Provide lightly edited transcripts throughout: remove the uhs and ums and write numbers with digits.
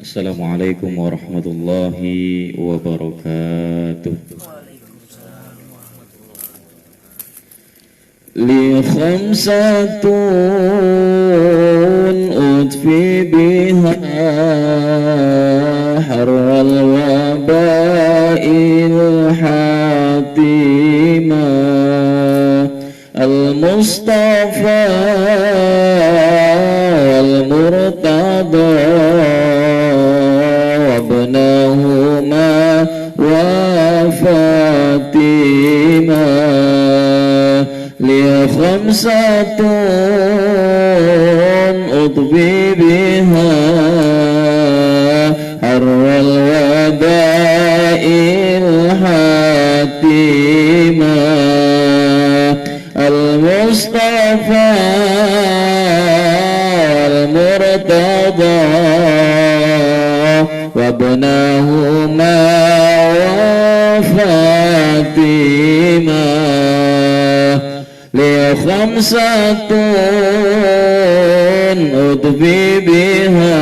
Assalamualaikum warahmatullahi wabarakatuh. Li khamsatun utfi biha harwal wabail hatima al-mustafa wal-murtada wabnahuma wa fatima li khamsatun utbi biha harwal wabail hatima al-mustafa al-murtada wabnahuma wa fatima li khamsatun utbi biha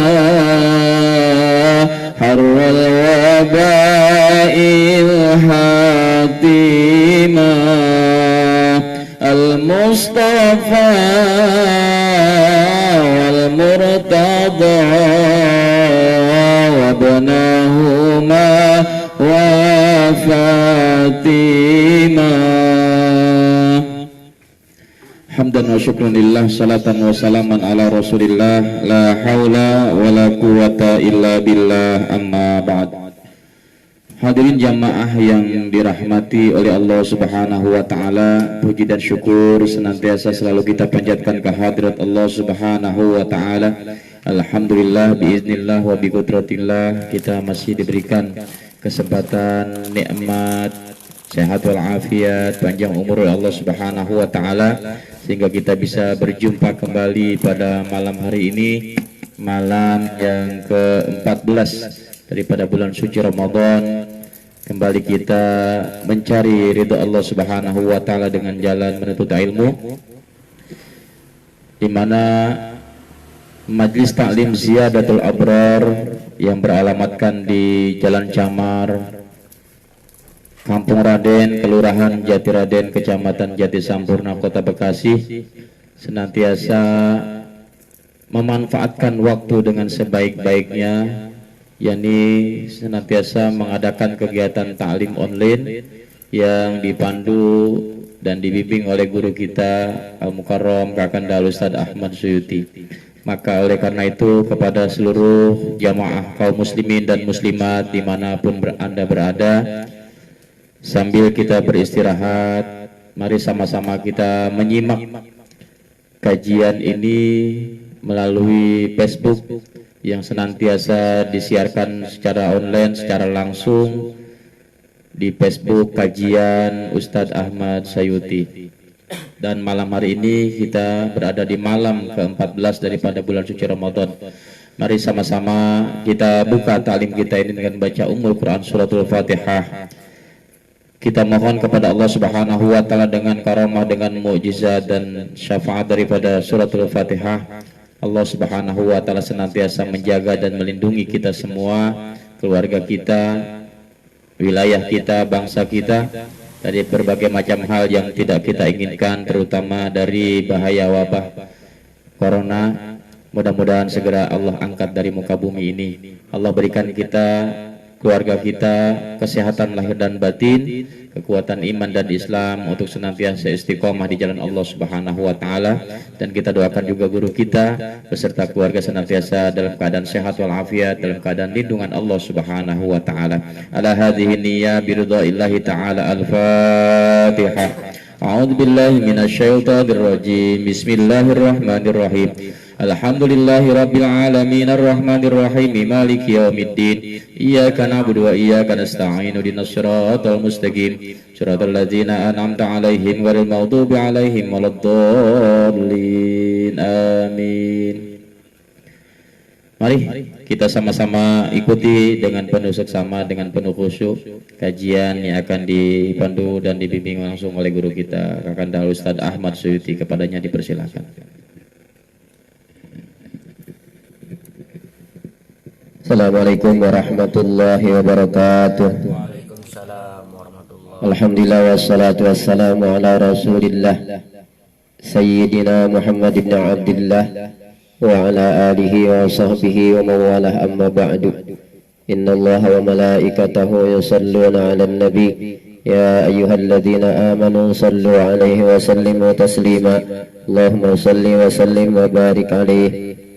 harwal wabail hatima al-mustafa wal-murtada wabnahuma wa fatima. Hamdan wa syukran lillah, salatan wa salaman ala rasulillah, la hawla wa la quwata illa billah, amma ba'd. Hadirin jamaah yang dirahmati oleh Allah Subhanahu wa taala, puji dan syukur senantiasa selalu kita panjatkan kehadirat Allah Subhanahu wa taala. Alhamdulillah biiznillah wa biqudratillah kita masih diberikan kesempatan nikmat sehat wal afiat, panjang umur oleh Allah Subhanahu wa taala sehingga kita bisa berjumpa kembali pada malam hari ini, malam yang ke-14 daripada bulan suci Ramadan. Kembali kita mencari ridha Allah Subhanahu wa taala dengan jalan menuntut ilmu, di mana Majlis Taklim Ziyadatul Abrar yang beralamatkan di Jalan Camar, Kampung Raden, Kelurahan Jatiraden, Kecamatan Jati Sampurna, Kota Bekasi, senantiasa memanfaatkan waktu dengan sebaik-baiknya, yakni senantiasa mengadakan kegiatan taklim online yang dipandu dan dibimbing oleh guru kita Al-Mukarram Kakanda Ustaz Ahmad Suyuti. Maka oleh karena itu kepada seluruh jamaah kaum muslimin dan muslimat dimanapun Anda berada, sambil kita beristirahat, mari sama-sama kita menyimak kajian ini melalui Facebook yang senantiasa disiarkan secara online, secara langsung di Facebook kajian Ustadz Ahmad Sayuti. Dan malam hari ini kita berada di malam ke-14 daripada bulan suci Ramadan. Mari sama-sama kita buka ta'lim kita ini dengan baca Ummul Quran Suratul Fatihah. Kita mohon kepada Allah Subhanahu wa taala dengan karamah, dengan mukjizat dan syafaat daripada Suratul Fatihah, Allah Subhanahu wa taala senantiasa menjaga dan melindungi kita semua, keluarga kita, wilayah kita, bangsa kita dari berbagai macam hal yang tidak kita inginkan, terutama dari bahaya wabah corona. Mudah-mudahan segera Allah angkat dari muka bumi ini. Allah berikan kita, keluarga kita, kesehatan lahir dan batin, kekuatan iman dan Islam untuk senantiasa istiqomah di jalan Allah Subhanahu wa taala. Dan kita doakan juga guru kita beserta keluarga senantiasa dalam keadaan sehat wal afiat, dalam keadaan lindungan Allah Subhanahu wa taala. Ala hadhihi niyya biridhaillahi taala. Al-Fatihah. A'udzu billahi minasyaitonir rajim. Bismillahirrahmanirrahim. Alhamdulillahi rabbil alamin arrahmanir rahim maliki yaumiddin. Iyyaka na'budu wa iyyaka nasta'in ihdinas siratal mustaqim siratal ladzina an'amta 'alaihim ghairil maghdubi 'alaihim waladdallin. Amin. Mari kita sama-sama ikuti dengan penuh seksama, dengan penuh khusyuk kajian yang akan dipandu dan dibimbing langsung oleh guru kita Kakanda Ustaz Ahmad Suyuti. Kepadanya dipersilakan. Assalamualaikum warahmatullahi wabarakatuh. Waalaikumsalam warahmatullahi. Alhamdulillah wassalatu wassalamu ala Rasulillah Sayyidina Muhammad ibn Abdullah wa ala alihi wa sahbihi wa mawalah, amma ba'du. Inna Allah wa malaikatahu yusalluna ala nabi ya ayyuhalladzina amanu sallu alaihi wa sallimu taslima. Allahumma salli wa sallim wa barik alaihi.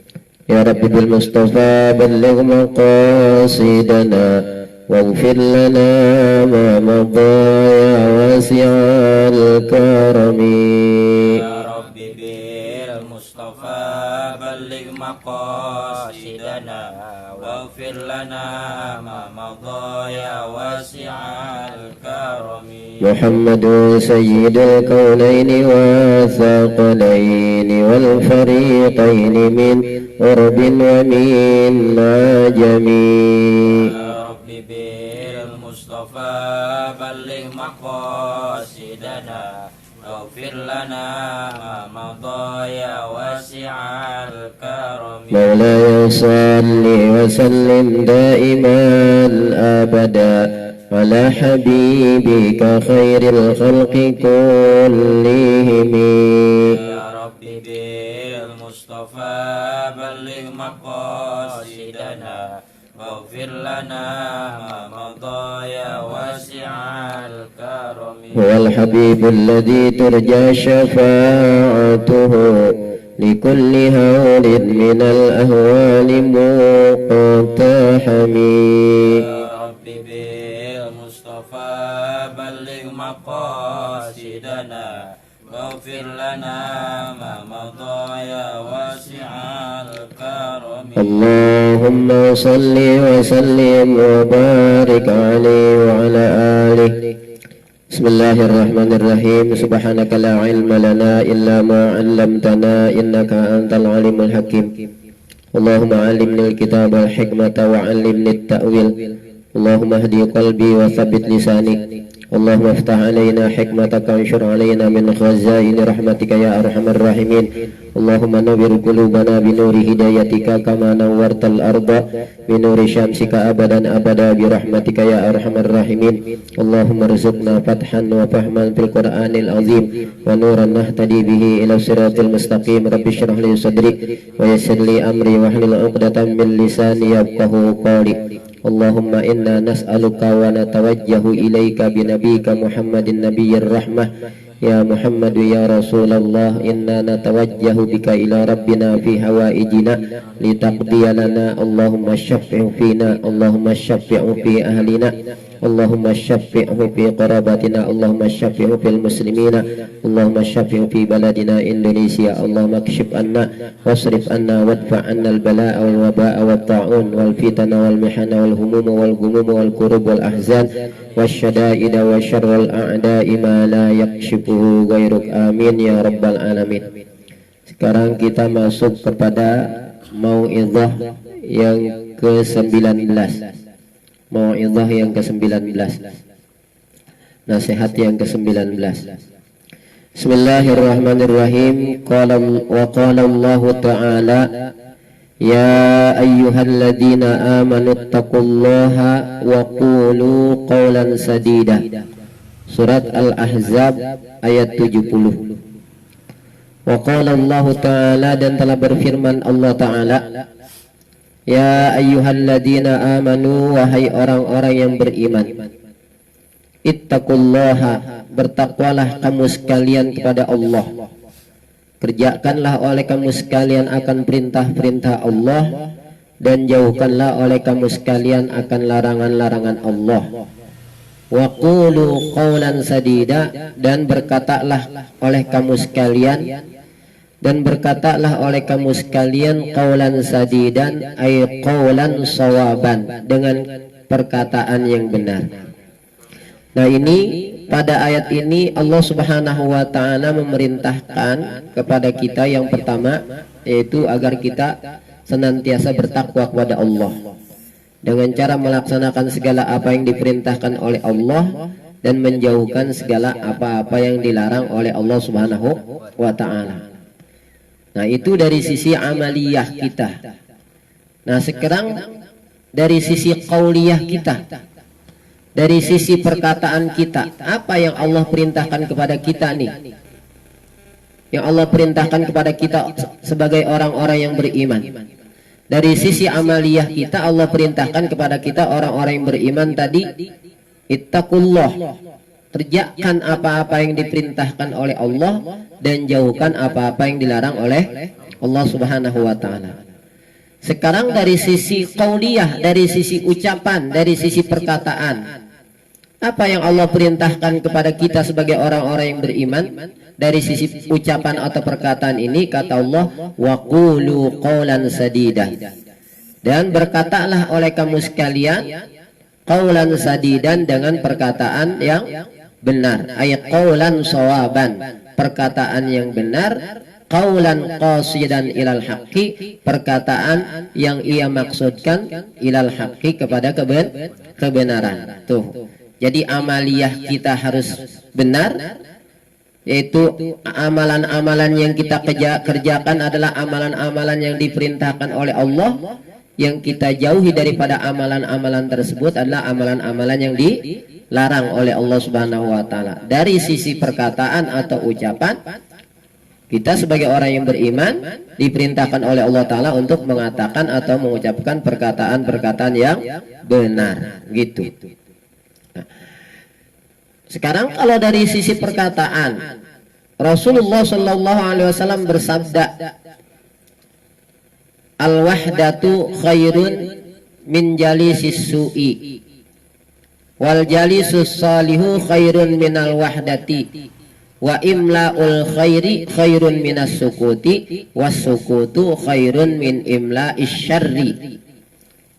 Ya Rabbi bil Mustafa balligh maqasidana waghfir lana ma madha ya wasi'al karami. Ya Rabbi bil Mustafa balligh maqasidana waghfir lana ma madha ya wasi'al karami. Muhammadun sayyidul kaunaini wa thaqalaini wal fariqaini min urbin wa min ajami. Ya Rabbi bil Mustafa balligh maqasidana waghfir lana ma madha ya wasi'al karami. مولاي صل وسلم دائما أبدا على حبيبك خير الخلق كلهم. Ya Rabbi bil Mustafa balligh maqasidana waghfir lana ma madha ya wasi'al karami. هو الحبيب الذي ترجى شفاعته لكل هول من الأهوال مقتحم. Ya Rabbi bil Mustafa balligh maqasidana waghfir lana ma madha ya wasi'al karami. اللهم صل وسلم وبارك عليه وعلى آله. بسم الله الرحمن الرحيم. سبحانك لا علم لنا إلا ما علمتنا إنك أنت العليم الحكيم. اللهم علمني الكتاب والحكمة وعلمني التأويل. اللهم اهدي قلبي وثبت لساني. اللهم افتح علينا حكمتك وانشر علينا من خزائن رحمتك يا أرحم الراحمين. اللهم نور قلوبنا بنور هدايتك كما نورت الأرض بنور شمسك أبدا أبدا برحمتك يا أرحم الراحمين. اللهم ارزقنا فتحا وفهما في القرآن العظيم ونورا نهتدي به إلى الصراط المستقيم. رب اشرح لي صدري ويسر لي أمري واحلل عقدة من لساني يفقهوا قولي. اللهم إنا نسألك ونتوجه إليك بنبيك محمد النبي الرحمة. يا محمد يا رسول الله إنا نتوجه بك إلى ربنا في حوائجنا لتقضي لنا. اللهم الشفع فينا، اللهم الشفع في أهلنا، اللهم الشفع في قرابتنا، اللهم الشفع في المسلمين، اللهم الشفع في بلدنا إندونيسيا. اللهم اكشف عنا واصرف عنا وادفع عنا البلاء والوباء والطاعون والفتن والمحن والهموم والغموم والكروب والأحزان والشدائد وشر الأعداء ما لا يكشفه غيرك. آمين ya rabbal alamin. Sekarang kita masuk kepada mau'izah yang ke-19. Mau'izah yang ke-19, nasihat yang ke-19. Bismillahirrahmanirrahim. Qala Allah Ta'ala ya ayyuhalladzina amanu taqullaha wa qulu qawlan sadida. Surat Al-Ahzab ayat 70. Wa qala Allah Ta'ala, dan telah berfirman Allah Ta'ala, ya ayyuhalladzina amanu, wahai orang-orang yang beriman, ittaqullaha, bertakwalah kamu sekalian kepada Allah. Kerjakanlah oleh kamu sekalian akan perintah-perintah Allah, dan jauhkanlah oleh kamu sekalian akan larangan-larangan Allah. Wa qulu qawlan sadida, dan berkatalah oleh kamu sekalian, dan berkatalah oleh kamu sekalian qawlan sadidan, ay qawlan sawaban, dengan perkataan yang benar. Nah, ini pada ayat ini Allah Subhanahu wa taala memerintahkan kepada kita yang pertama, yaitu agar kita senantiasa bertakwa kepada Allah dengan cara melaksanakan segala apa yang diperintahkan oleh Allah dan menjauhkan segala apa-apa yang dilarang oleh Allah Subhanahu wa taala. Nah, itu dari sisi amaliyah kita. Nah, sekarang dari sisi qauliyah kita, dari sisi perkataan kita, apa yang Allah perintahkan kepada kita nih, yang Allah perintahkan kepada kita sebagai orang-orang yang beriman. Dari sisi amaliyah kita, Allah perintahkan kepada kita orang-orang yang beriman tadi, ittaqullah, kerjakan apa-apa yang diperintahkan oleh Allah dan jauhkan apa-apa yang dilarang oleh Allah Subhanahu wa taala. Sekarang dari sisi qauliyah, dari sisi ucapan, dari sisi perkataan, apa yang Allah perintahkan kepada kita sebagai orang-orang yang beriman? Dari sisi ucapan atau perkataan ini, kata Allah, wa qulu qawlan sadida, dan berkatalah oleh kamu sekalian qawlan sadidan, dengan perkataan yang benar, ayat qawlan sawaban, perkataan yang benar, qawlan qasidan ilal haqqi, perkataan yang ia maksudkan ilal haqqi, kepada kebenaran. Tuh. Jadi amaliyah kita harus benar, yaitu amalan-amalan yang kita kerjakan adalah amalan-amalan yang diperintahkan oleh Allah. Yang kita jauhi daripada amalan-amalan tersebut adalah amalan-amalan yang dilarang oleh Allah Subhanahu wa taala. Dari sisi perkataan atau ucapan, kita sebagai orang yang beriman diperintahkan oleh Allah taala untuk mengatakan atau mengucapkan perkataan-perkataan yang benar, gitu. Sekarang kalau dari sisi perkataan, Rasulullah Shallallahu Alaihi Wasallam bersabda, al-wahdatu khairun min jalisis su'i, wal jalisus salihu khairun minal wahdati, wa imla'ul khairi khairun minas sukuti, was sukutu khairun min imla'is syarri.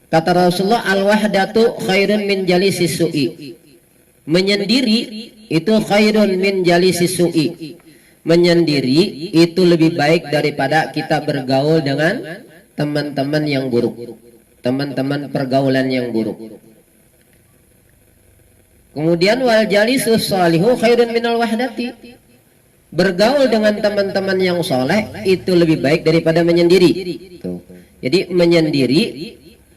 Kata Rasulullah, al-wahdatu khairun min jalisis su'i, menyendiri itu khairun min jalisis su'i, menyendiri itu lebih baik daripada kita bergaul dengan teman-teman yang buruk, teman-teman pergaulan yang buruk. Kemudian wal jalisus salihu khairun minal wahdati, bergaul dengan teman-teman yang soleh itu lebih baik daripada menyendiri. Tuh. Jadi menyendiri,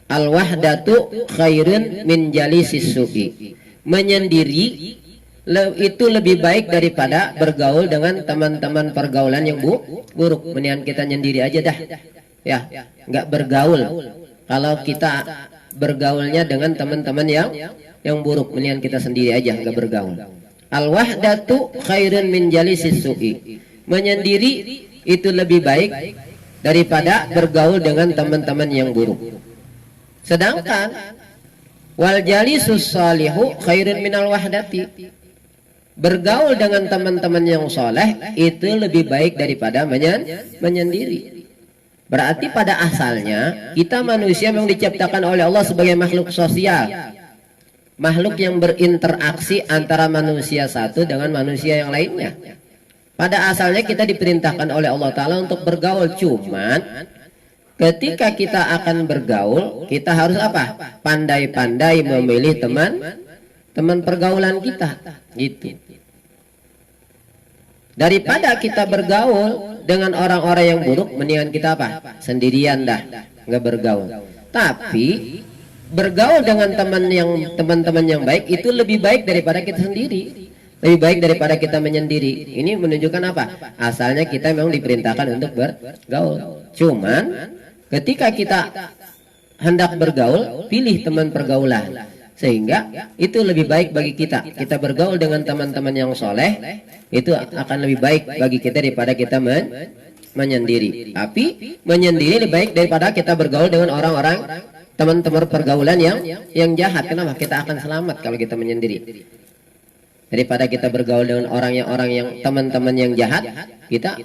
al wahdatu khairun min jalisis su'i, menyendiri itu lebih baik daripada bergaul dengan teman-teman pergaulan yang buruk. Mendingan kita nyendiri aja dah, ya, nggak bergaul. Kalau kita bergaulnya dengan teman-teman yang buruk, mendingan kita sendiri aja, nggak bergaul. Al wahdatu khairun min jalisis su'i, menyendiri itu lebih baik daripada bergaul dengan teman-teman yang buruk. Sedangkan wal jalisus salihu khairun minal wahdati, bergaul dengan teman-teman yang soleh itu lebih baik daripada menyendiri. Berarti pada asalnya kita manusia memang diciptakan oleh Allah sebagai makhluk sosial, makhluk yang berinteraksi antara manusia satu dengan manusia yang lainnya. Pada asalnya kita diperintahkan oleh Allah Ta'ala untuk bergaul, cuman ketika kita akan bergaul, kita harus apa? Pandai-pandai memilih teman pergaulan kita, gitu. Daripada kita bergaul dengan orang-orang yang buruk, mendingan kita apa? Sendirian dah, nggak bergaul. Tapi bergaul dengan teman-teman yang baik itu lebih baik daripada kita sendiri, lebih baik daripada kita menyendiri. Ini menunjukkan apa? Asalnya kita memang diperintahkan untuk bergaul. Cuman ketika kita hendak bergaul, pilih teman pergaulan, sehingga itu lebih baik bagi kita. Kita bergaul dengan teman-teman yang soleh, itu akan lebih baik bagi kita daripada kita menyendiri. Tapi menyendiri lebih baik daripada kita bergaul dengan orang-orang teman-teman pergaulan yang jahat. Kenapa? Kita akan selamat kalau kita menyendiri. Daripada kita bergaul dengan orang yang teman-teman yang jahat, kita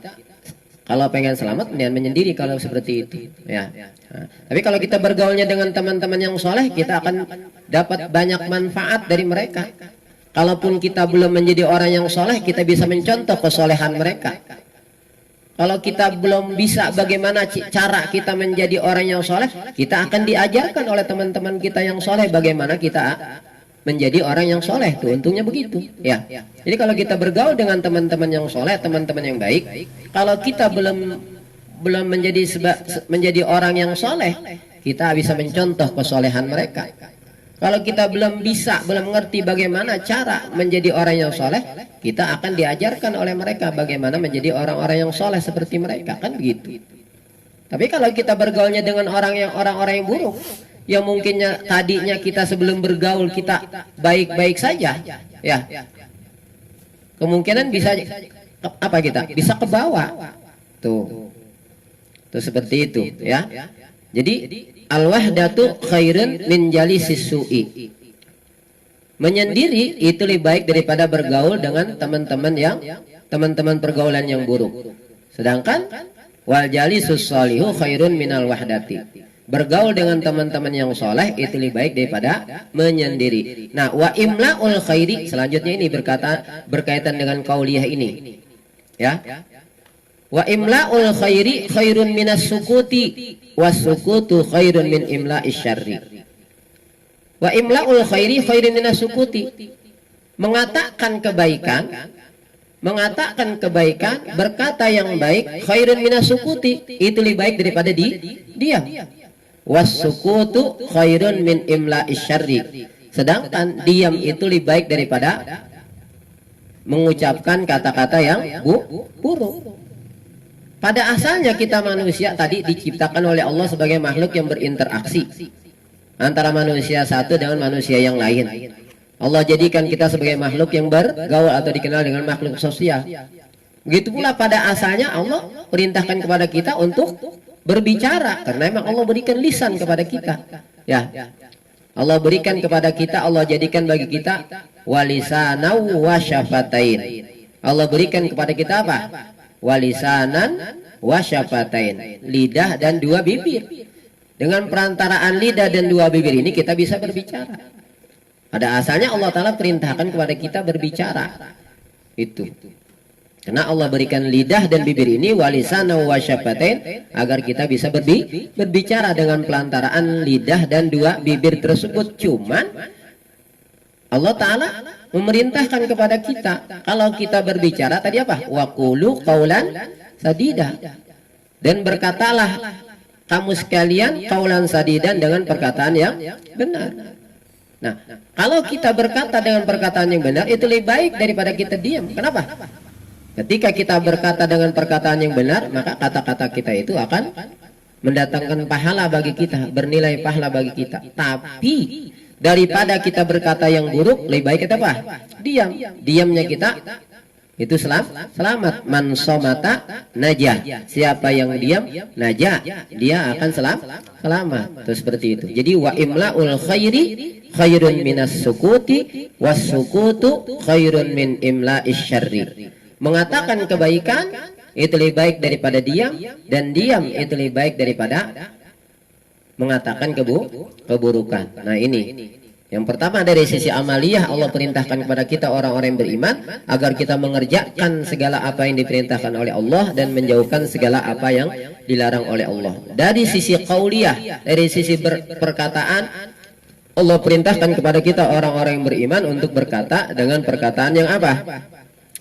kalau pengen selamat mendingan menyendiri kalau seperti itu, ya. Nah, tapi kalau kita bergaulnya dengan teman-teman yang soleh, kita akan dapat banyak manfaat dari mereka. Kalaupun kita belum menjadi orang yang soleh, kita bisa mencontoh kesolehan mereka. Kalau kita belum bisa bagaimana cara kita menjadi orang yang soleh, kita akan diajarkan oleh teman-teman kita yang soleh bagaimana kita menjadi orang yang soleh. Tuh, untungnya begitu, ya. Jadi kalau kita bergaul dengan teman-teman yang soleh, teman-teman yang baik, kalau kita belum menjadi orang yang soleh, kita bisa mencontoh kesolehan mereka. Kalau kita belum bisa, belum mengerti bagaimana cara menjadi orang yang soleh, kita akan diajarkan oleh mereka bagaimana menjadi orang-orang yang soleh seperti mereka, kan begitu. Tapi kalau kita bergaulnya dengan orang-orang yang buruk, yang mungkinnya tadinya kita sebelum bergaul kita baik-baik saja, ya, kemungkinan bisa apa kita bisa ke bawah, tuh seperti itu, ya. Jadi al-wahdatu khairun min jalisis su'i. Menyendiri itu lebih baik daripada bergaul dengan teman-teman pergaulan yang buruk. Sedangkan wal jalisus shalihu khairun minal wahdati. Bergaul dengan teman-teman yang soleh itu lebih baik daripada menyendiri. Nah, wa imla'ul khairi selanjutnya ini berkaitan dengan qauliyah ini. Ya. Wa imla'ul khairi khairun minas sukuti was sukutu khairun min imla'is syarri. Wa imla'ul khairi khairun minas sukuti. Mengatakan kebaikan, berkata yang baik khairun minas sukuti, itu lebih baik daripada diam. Was sukutu khairun min imla'is syarri. Sedangkan diam itu lebih baik daripada mengucapkan kata-kata yang buruk. Pada asalnya kita manusia tadi diciptakan oleh Allah sebagai makhluk yang berinteraksi antara manusia satu dengan manusia yang lain. Allah jadikan kita sebagai makhluk yang bergaul atau dikenal dengan makhluk sosial. Begitu pula pada asalnya Allah perintahkan kepada kita untuk berbicara, karena memang Allah berikan lisan kepada kita. Ya, Allah berikan kepada kita, Allah jadikan bagi kita walisanau wa syafatain. Allah berikan kepada kita apa? Walisanan wa syafatain, lidah dan dua bibir. Dengan perantaraan lidah dan dua bibir ini kita bisa berbicara. Pada asalnya Allah Ta'ala perintahkan kepada kita berbicara. Itu karena Allah berikan lidah dan bibir ini walisanan wa syafatain agar kita bisa berbicara dengan perantaraan lidah dan dua bibir tersebut. Cuman Allah Ta'ala memerintahkan kepada kita kalau kita berbicara tadi apa? Waqulu qaulan sadida. Dan berkatalah kamu sekalian qaulan sadidan dengan perkataan yang benar. Nah, kalau kita berkata dengan perkataan yang benar itu lebih baik daripada kita diam. Kenapa? Ketika kita berkata dengan perkataan yang benar, maka kata-kata kita itu akan mendatangkan pahala bagi kita, bernilai pahala bagi kita. Tapi daripada kita berkata yang buruk, lebih baik kita apa? Diam. Diamnya kita itu selamat. Man somata najah. Siapa yang diam najah, dia akan selamat. Terus seperti itu. Jadi wa imla'ul khairi khairun minas sukuti was sukutu khairun min imla'is syarri. Mengatakan kebaikan itu lebih baik daripada diam, dan diam itu lebih baik daripada mengatakan keburukan. Nah, ini yang pertama dari sisi amaliyah, Allah perintahkan kepada kita orang-orang yang beriman agar kita mengerjakan segala apa yang diperintahkan oleh Allah dan menjauhkan segala apa yang dilarang oleh Allah. Dari sisi qauliyah, dari sisi perkataan, Allah perintahkan kepada kita orang-orang yang beriman untuk berkata dengan perkataan yang apa?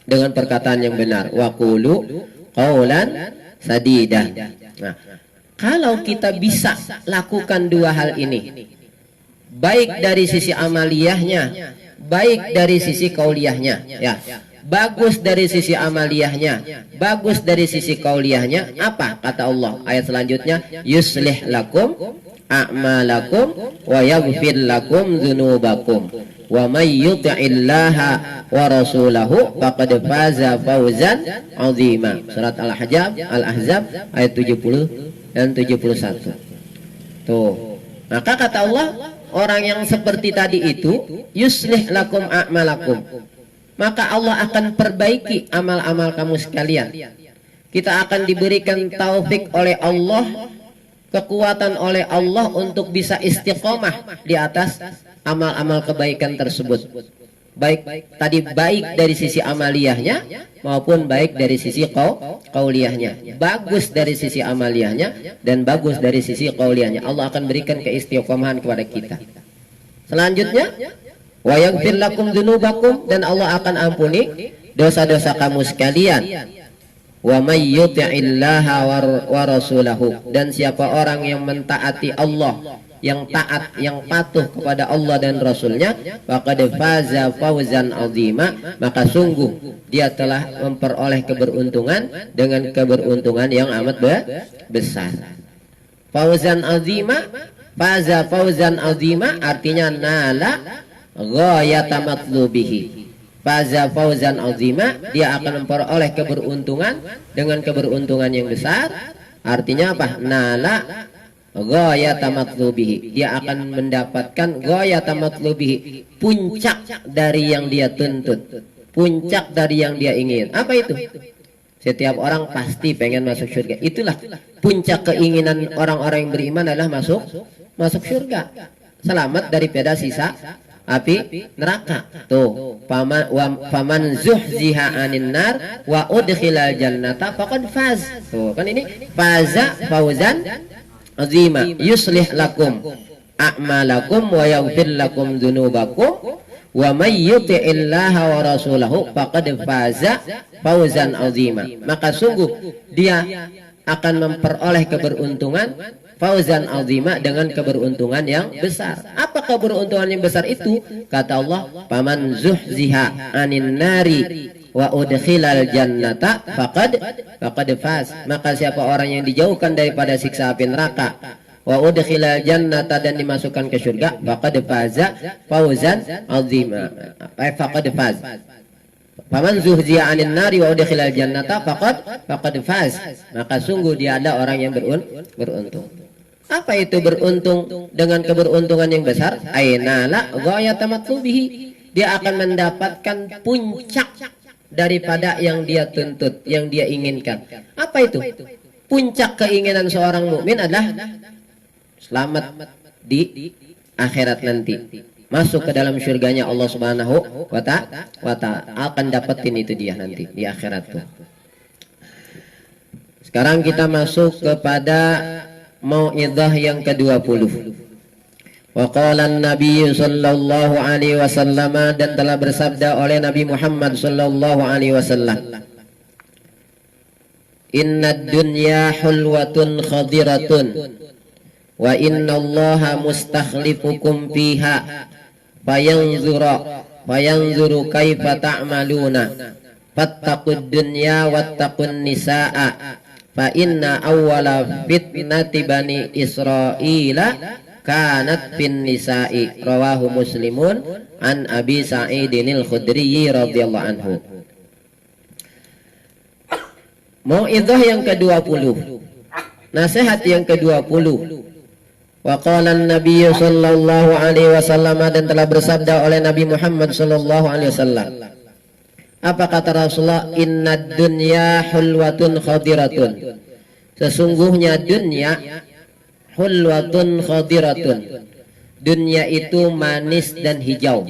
Dengan perkataan yang benar. Waqulu qaulan sadida. Nah, kalau kita bisa lakukan dua hal ini, baik dari sisi amaliyahnya, baik dari sisi qauliyahnya, ya. Bagus dari sisi amaliyahnya, bagus dari sisi qauliyahnya. Apa kata Allah ayat selanjutnya? Yuslih lakum a'malakum wa yaghfir lakum dzunubakum wa may yuti'illaha wa rasulahu faqad faza fawzan 'azima. Surat Al-Ahzab ayat 70 dan 71. Tuh. Maka kata Allah, orang yang seperti tadi itu yuslih lakum a'malakum, maka Allah akan perbaiki amal-amal kamu sekalian. Kita akan diberikan taufik oleh Allah, kekuatan oleh Allah untuk bisa istiqomah di atas amal-amal kebaikan tersebut. Baik tadi baik dari sisi amaliyahnya maupun baik dari sisi qauliyahnya. Bagus dari sisi amaliyahnya dan bagus dari sisi qauliyahnya. Allah akan berikan keistiqomahan kepada kita. Selanjutnya, wa yaghfir lakum dzunubakum, dan Allah akan ampuni dosa-dosa kamu sekalian. Wa may yuti'illaha wa rasulahu, dan siapa orang yang mentaati Allah, yang taat, yang patuh kepada Allah dan Rasulnya, faqad faza fawzan azima, maka sungguh dia telah memperoleh keberuntungan dengan keberuntungan yang amat besar. Fawzan azima, faza fawzan azima artinya nala ghayata matlubihi. Faza fauzan azima, dia akan memperoleh keberuntungan dengan keberuntungan yang besar. Artinya apa? Nala ghayata matlubihi, dia akan mendapatkan ghayata matlubihi, puncak dari yang dia tuntut, puncak dari yang dia ingin. Apa itu? Setiap orang pasti pengen masuk surga. Itulah puncak keinginan orang-orang yang beriman adalah masuk surga, selamat daripada sisa api neraka. Tuh, faman zuhziha 'anil nar wa udkhilal jannata faqad faz. Tuh, kan ini faza fauzan azima, yuslih lakum a'malakum wa yaghfir lakum dzunubakum wa may yuti'illaha wa rasulahu faqad faza fauzan azima. Maka sungguh dia akan memperoleh keberuntungan fauzan azima, dengan keberuntungan yang besar. Apa keberuntungan yang besar itu? Kata Allah, faman zuhziha 'anin nari wa udkhilal jannata faqad faz. Maka siapa orang yang dijauhkan daripada siksa api neraka, wa udkhilal jannata, dan dimasukkan ke surga, faqad faza fauzan azima. Faqad faz. Faman zuhziha 'anil nari wa udkhilal jannata faqad faz. Maka sungguh dia ada orang yang beruntung. Apa itu beruntung dengan keberuntungan yang besar? Ainala ghayata matlubihi, dia akan mendapatkan puncak daripada yang dia tuntut, yang dia inginkan. Apa itu? Puncak keinginan seorang mukmin adalah selamat di akhirat nanti, masuk ke dalam surganya Allah Subhanahu wa ta'ala. Akan dapetin itu dia nanti di akhirat tuh. Sekarang kita masuk kepada mau'izah yang ke-20. Wa qala an-nabiy sallallahu alaihi wasallam, dan telah bersabda oleh Nabi Muhammad sallallahu alaihi wasallam, innad dunya hulwatun khadiratun wa innallaha mustakhlifukum fiha fayanzuru kaifa ta'maluna fattaqud dunya wattaqun nisaa fa inna awwala fitnati bani Israila kanat fin nisa'i. Rawahu Muslimun an Abi Sa'idin al-Khudri radhiyallahu anhu. Mau'izah yang ke-20, nasihat yang ke-20. Wa qala an-nabiy sallallahu alaihi wasallam, dan telah bersabda oleh Nabi Muhammad sallallahu alaihi wasallam. Apa kata Rasulullah? Innad dunya hulwatun khadiratun. Sesungguhnya dunia hulwatun khadiratun. Dunia itu manis dan hijau.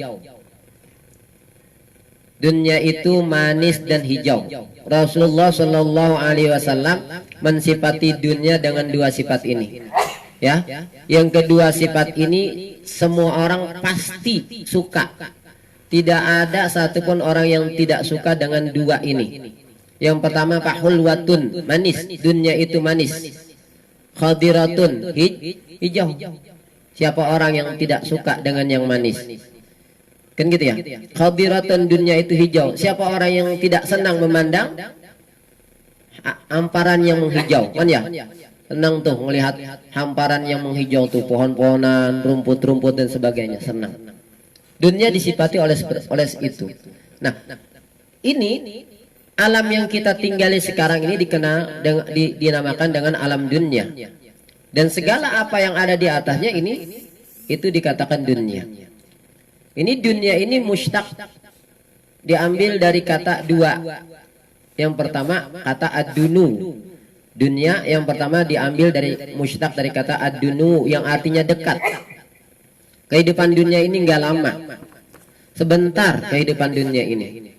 Dunia itu manis dan hijau. Rasulullah sallallahu alaihi wasallam mensifati dunia dengan dua sifat ini. Ya, yang kedua sifat ini semua orang pasti suka. Tidak ada satupun orang yang tidak suka dengan dua ini. Yang pertama hulwatun, manis. Dunia itu manis. Khadiratun, hijau. Siapa orang yang tidak suka dengan yang manis? Kan gitu ya. Khadiratun, dunia itu hijau. Siapa orang yang tidak senang memandang hamparan yang menghijau? Kan ya? Senang tuh melihat hamparan yang menghijau tuh, pohon-pohonan, rumput-rumput dan sebagainya, senang. Dunia disifati oleh itu. Nah, ini alam yang kita tinggali sekarang ini dinamakan dengan alam dunia. Dan segala apa yang ada di atasnya ini itu dikatakan dunia. Ini dunia ini mustaq, diambil dari kata dua. Yang pertama kata ad-dunu. Dunia yang pertama diambil dari mustaq dari kata ad-dunu yang artinya dekat. Kehidupan dunia ini enggak lama. Sebentar kehidupan dunia ini.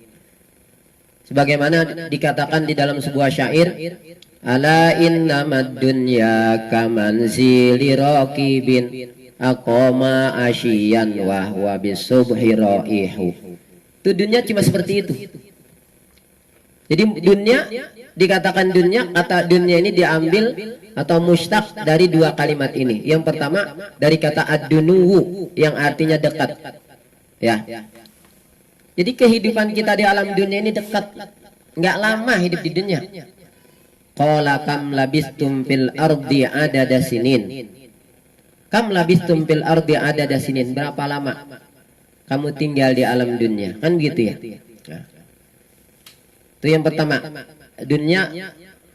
Sebagaimana dikatakan di dalam sebuah syair, ala innamad dunya kamanzili raqibin aqama asyian wa huwa bisubhi raihu. Itu dunia cuma seperti itu. Jadi dunia dikatakan dunia, kata dunia ini diambil atau mustaq dari dua kalimat ini. Yang pertama dari kata ad-dunuwu yang artinya dekat. Ya. Jadi kehidupan kita di alam dunia ini dekat. Enggak lama hidup di dunia. Qala kam labistum fil ardi adada sinin. Kam labistum fil ardi adada sinin. Berapa lama kamu tinggal di alam dunia? Kan gitu ya. Nah. Itu yang pertama. Dunia,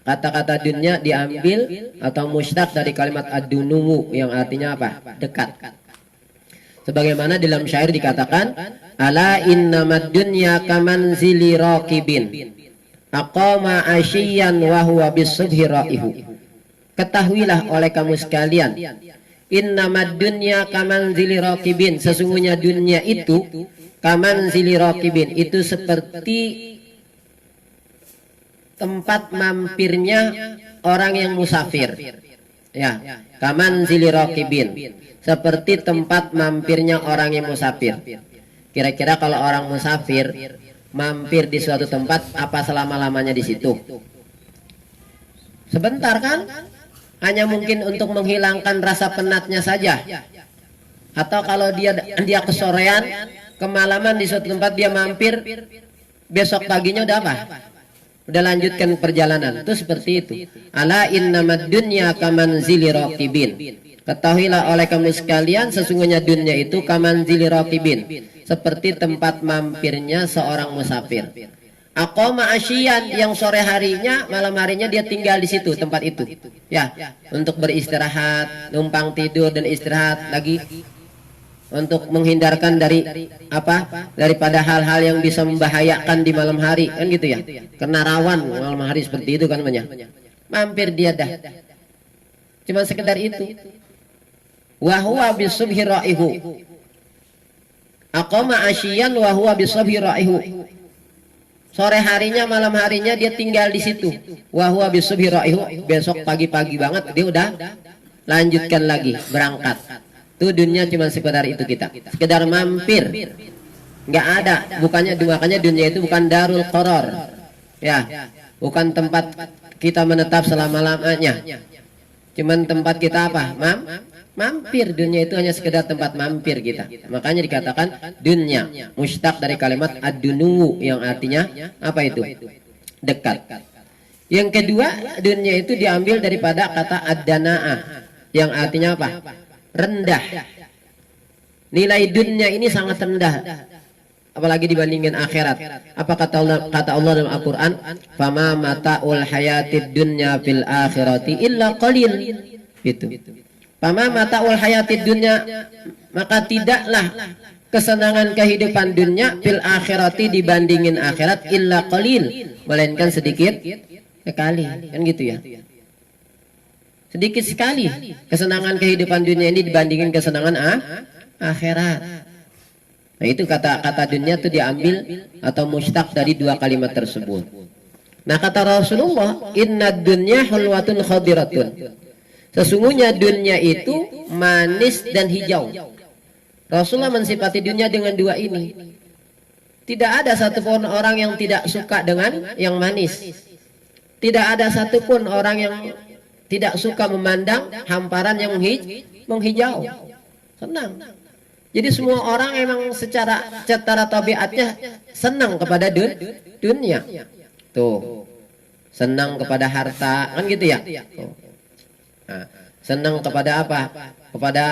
kata-kata dunia diambil atau mustaq dari kalimat ad-dunuwu yang artinya apa? Dekat. Sebagaimana dalam syair dikatakan, ala innamad dunya kamanzili raqibin aqama asyiyan wa huwa bisubhi raihu. Ketahuilah oleh kamu sekalian, innamad dunya kamanzili raqibin, sesungguhnya dunia itu kamanzili raqibin, itu seperti tempat mampirnya orang yang musafir. Ya, kamanzili raqibin, seperti tempat mampirnya orang yang musafir. Kira-kira kalau orang musafir mampir di suatu tempat, apa selama-lamanya di situ? Sebentar kan? Hanya mungkin untuk menghilangkan rasa penatnya saja. Atau kalau dia kesorean, kemalaman di suatu tempat dia mampir, besok paginya udah apa? Udah lanjutkan perjalanan. Itu seperti itu. Ala innamad dunya kamanzili raqibin. Ketahuilah oleh kamu sekalian, sesungguhnya dunia itu kamanzili raqibin, seperti tempat mampirnya seorang musafir. Aqama asyian, yang sore harinya, malam harinya dia tinggal di situ, tempat itu. Ya, untuk beristirahat, numpang tidur dan istirahat lagi. Untuk menghindarkan dari apa? Daripada hal-hal yang bisa membahayakan di malam hari, kan gitu ya. Karena rawan malam hari seperti itu kan banyak. Mampir dia dah. Cuma sekedar itu. Wa huwa bisubhi raihu. Aqama asyian wa huwa bisubhi raihu. Sore harinya, malam harinya dia tinggal di situ. Wa huwa bisubhi raihu. Besok pagi-pagi banget dia udah lanjutkan lagi berangkat. Itu dunia cuma sekedar itu kita. Sekedar mampir. Enggak ada, makanya dunia itu bukan darul qaror. Ya, bukan tempat kita menetap selama-lamanya. Cuman tempat kita apa? Mampir. Dunia itu hanya sekedar tempat mampir kita. Makanya dikatakan dunia, mustaq dari kalimat ad-dunuwu yang artinya apa itu? Dekat. Yang kedua, dunia itu diambil daripada kata ad-dana'ah yang artinya apa? Rendah. Nilai dunia ini sangat rendah, apalagi dibandingkan akhirat. Apa kata Allah dalam Al-Quran? Fama mata'ul hayatid dunya fil akhirati illa qalil. Itu. Fama mata'ul hayatid dunya, maka tidaklah kesenangan kehidupan dunia fil akhirati dibandingin akhirat illa qalil, melainkan sedikit sekali. Kan gitu ya. Sedikit sekali kesenangan kehidupan dunia ini dibandingin kesenangan akhirat. Nah itu kata dunia itu diambil atau mustaq dari dua kalimat tersebut. Nah kata Rasulullah, inna dunya hulwatun khadiratun. Sesungguhnya dunia itu manis dan hijau. Rasulullah mensifati dunia dengan dua ini. Tidak ada satupun orang yang tidak suka dengan yang manis. Tidak ada satupun orang yang tidak suka memandang hamparan yang menghijau. Senang. Jadi semua orang emang secara tabiatnya senang kepada dunia. Tuh. Senang kepada harta, kan gitu ya? Tuh. Nah, senang kepada apa? Kepada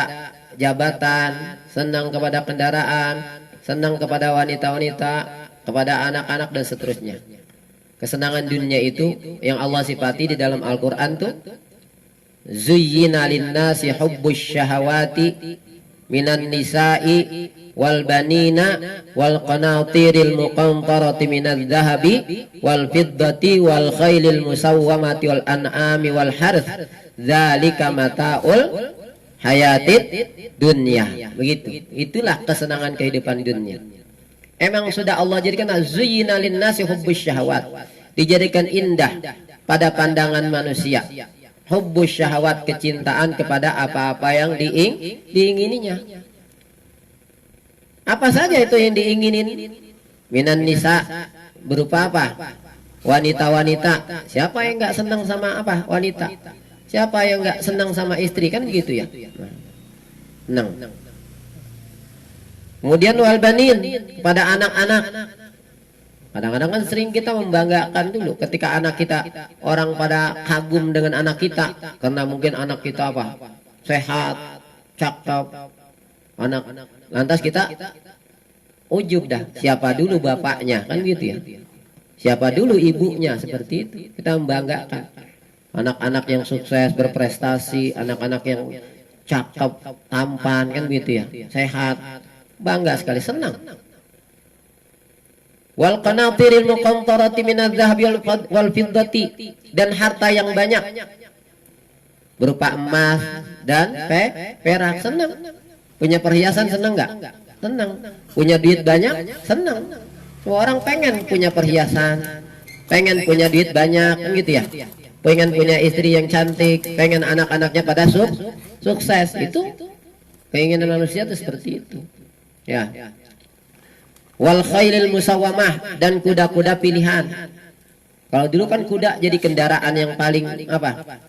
jabatan, senang kepada kendaraan, senang kepada wanita-wanita, kepada anak-anak dan seterusnya. Kesenangan dunia itu yang Allah sifati di dalam Al-Quran tuh, zuyyina linnasi hubbus syahawati minan nisa'i wal banina wal qanatiril muqantarati minadh dhahabi wal fiddati wal khailil musawwamati wal an'ami wal harth dzalika mata'ul hayatid dunya. Begitu. Itulah kesenangan kehidupan dunia. Emang sudah Allah jadikan zuyyina linnasi hubbus syahawat, dijadikan indah pada pandangan manusia. Hubbus syahwat, kecintaan kepada apa-apa yang diingininya. Apa saja itu yang diinginin? Minan nisa, berupa apa? wanita-wanita. Siapa yang nggak senang sama apa? Wanita. Siapa yang nggak senang sama istri, kan begitu ya? Senang. Kemudian wal banin, pada anak-anak. Kadang-kadang kan sering kita membanggakan dulu ketika anak kita, orang pada kagum dengan anak kita karena mungkin anak kita apa? Sehat, cakep, anak. Lantas kita ujub dah, siapa dulu bapaknya, kan gitu ya? Siapa dulu ibunya, seperti itu. Kita membanggakan anak-anak yang sukses, berprestasi, anak-anak yang cakep, tampan, kan gitu ya? Sehat, bangga sekali, senang. Wal qanatiril muqantarati minadz-dzahabi wal fiddati, dan harta yang banyak berupa emas dan perak, senang. Punya perhiasan senang nggak? Senang. Punya duit banyak, senang. Semua orang pengen punya perhiasan, pengen punya duit banyak, gitu ya. Pengen punya istri yang cantik, pengen anak-anaknya pada sukses. Itu keinginan manusia itu seperti itu. Ya. Wal khailil musawwamah, dan kuda-kuda pilihan. Kalau dulu kan kuda jadi kendaraan yang paling apa?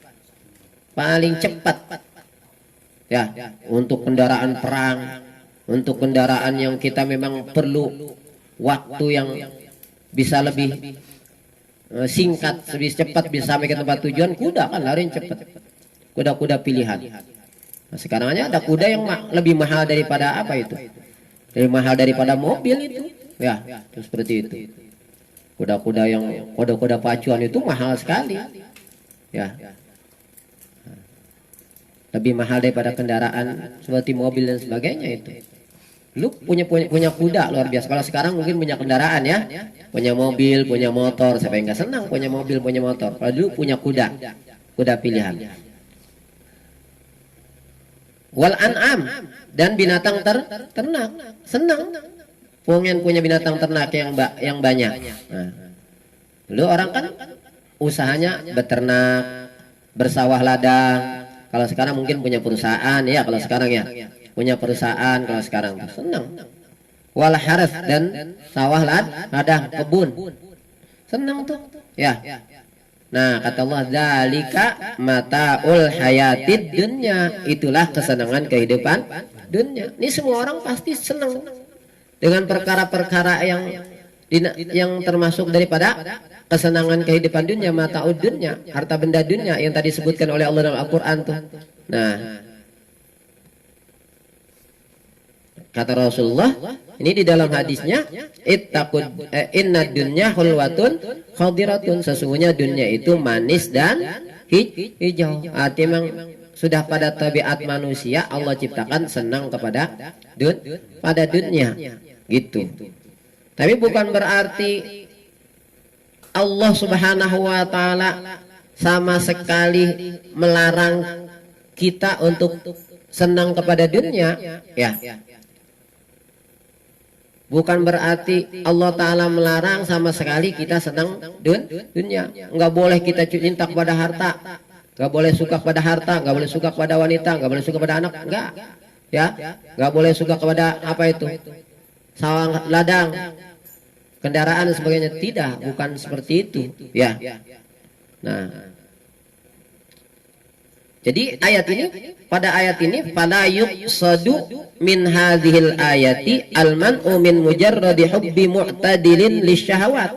Paling cepat. Ya, untuk kendaraan perang, untuk kendaraan yang kita memang perlu waktu yang bisa lebih singkat, lebih cepat bisa sampai ke tempat tujuan, kuda kan lari cepat. Kuda-kuda pilihan. Nah, sekarang aja ada kuda yang lebih mahal daripada apa itu? Lebih mahal daripada mobil itu. Ya, itu seperti itu. Kuda-kuda yang kuda-kuda pacuan itu mahal sekali. Ya. Lebih mahal daripada kendaraan seperti mobil dan sebagainya itu. Lu punya kuda luar biasa. Kalau sekarang mungkin punya kendaraan ya, punya mobil, punya motor. Siapa yang nggak senang punya mobil, punya motor? Kalau dulu punya kuda pilihan. Wal an'am, dan binatang ternak, senang. Pengen punya binatang ternak yang banyak. Nah, dulu orang kan usahanya beternak, bersawah ladang. Kalau sekarang mungkin punya perusahaan ya, kalau sekarang ya punya perusahaan, kalau sekarang senang. Wal harth, dan sawah ladang, kebun, senang tuh ya. Nah, kata Allah, zalika mataul hayatid dunya, itulah kesenangan kehidupan dunia. Ini semua orang pasti senang dengan perkara-perkara yang termasuk daripada kesenangan kehidupan dunia, mataul dunya, harta benda dunia yang tadi disebutkan oleh Allah dalam Al-Qur'an tuh. Nah, kata Rasulullah ini di dalam hadisnya, ittaqud inna dunya hulwatun khadiratun, sesungguhnya dunia itu manis dan hijau. Artinya memang sudah pada tabiat manusia Allah ciptakan senang kepada dunia gitu. Tapi bukan berarti Allah Subhanahu wa taala sama sekali melarang kita untuk senang kepada dunia ya. Bukan berarti Allah Ta'ala melarang sama sekali kita senang dunia. Enggak boleh kita cinta kepada harta, enggak boleh suka kepada harta, enggak boleh suka kepada wanita, enggak boleh suka kepada anak, enggak. Ya, enggak boleh suka kepada apa itu? Sawah ladang, kendaraan dan sebagainya. Tidak, bukan seperti itu. Ya. Nah, jadi pada ayat ini fala yuqsadu min hadhil ayati al-man'u min mujarradi hubbi mu'tadilin lisyahawat.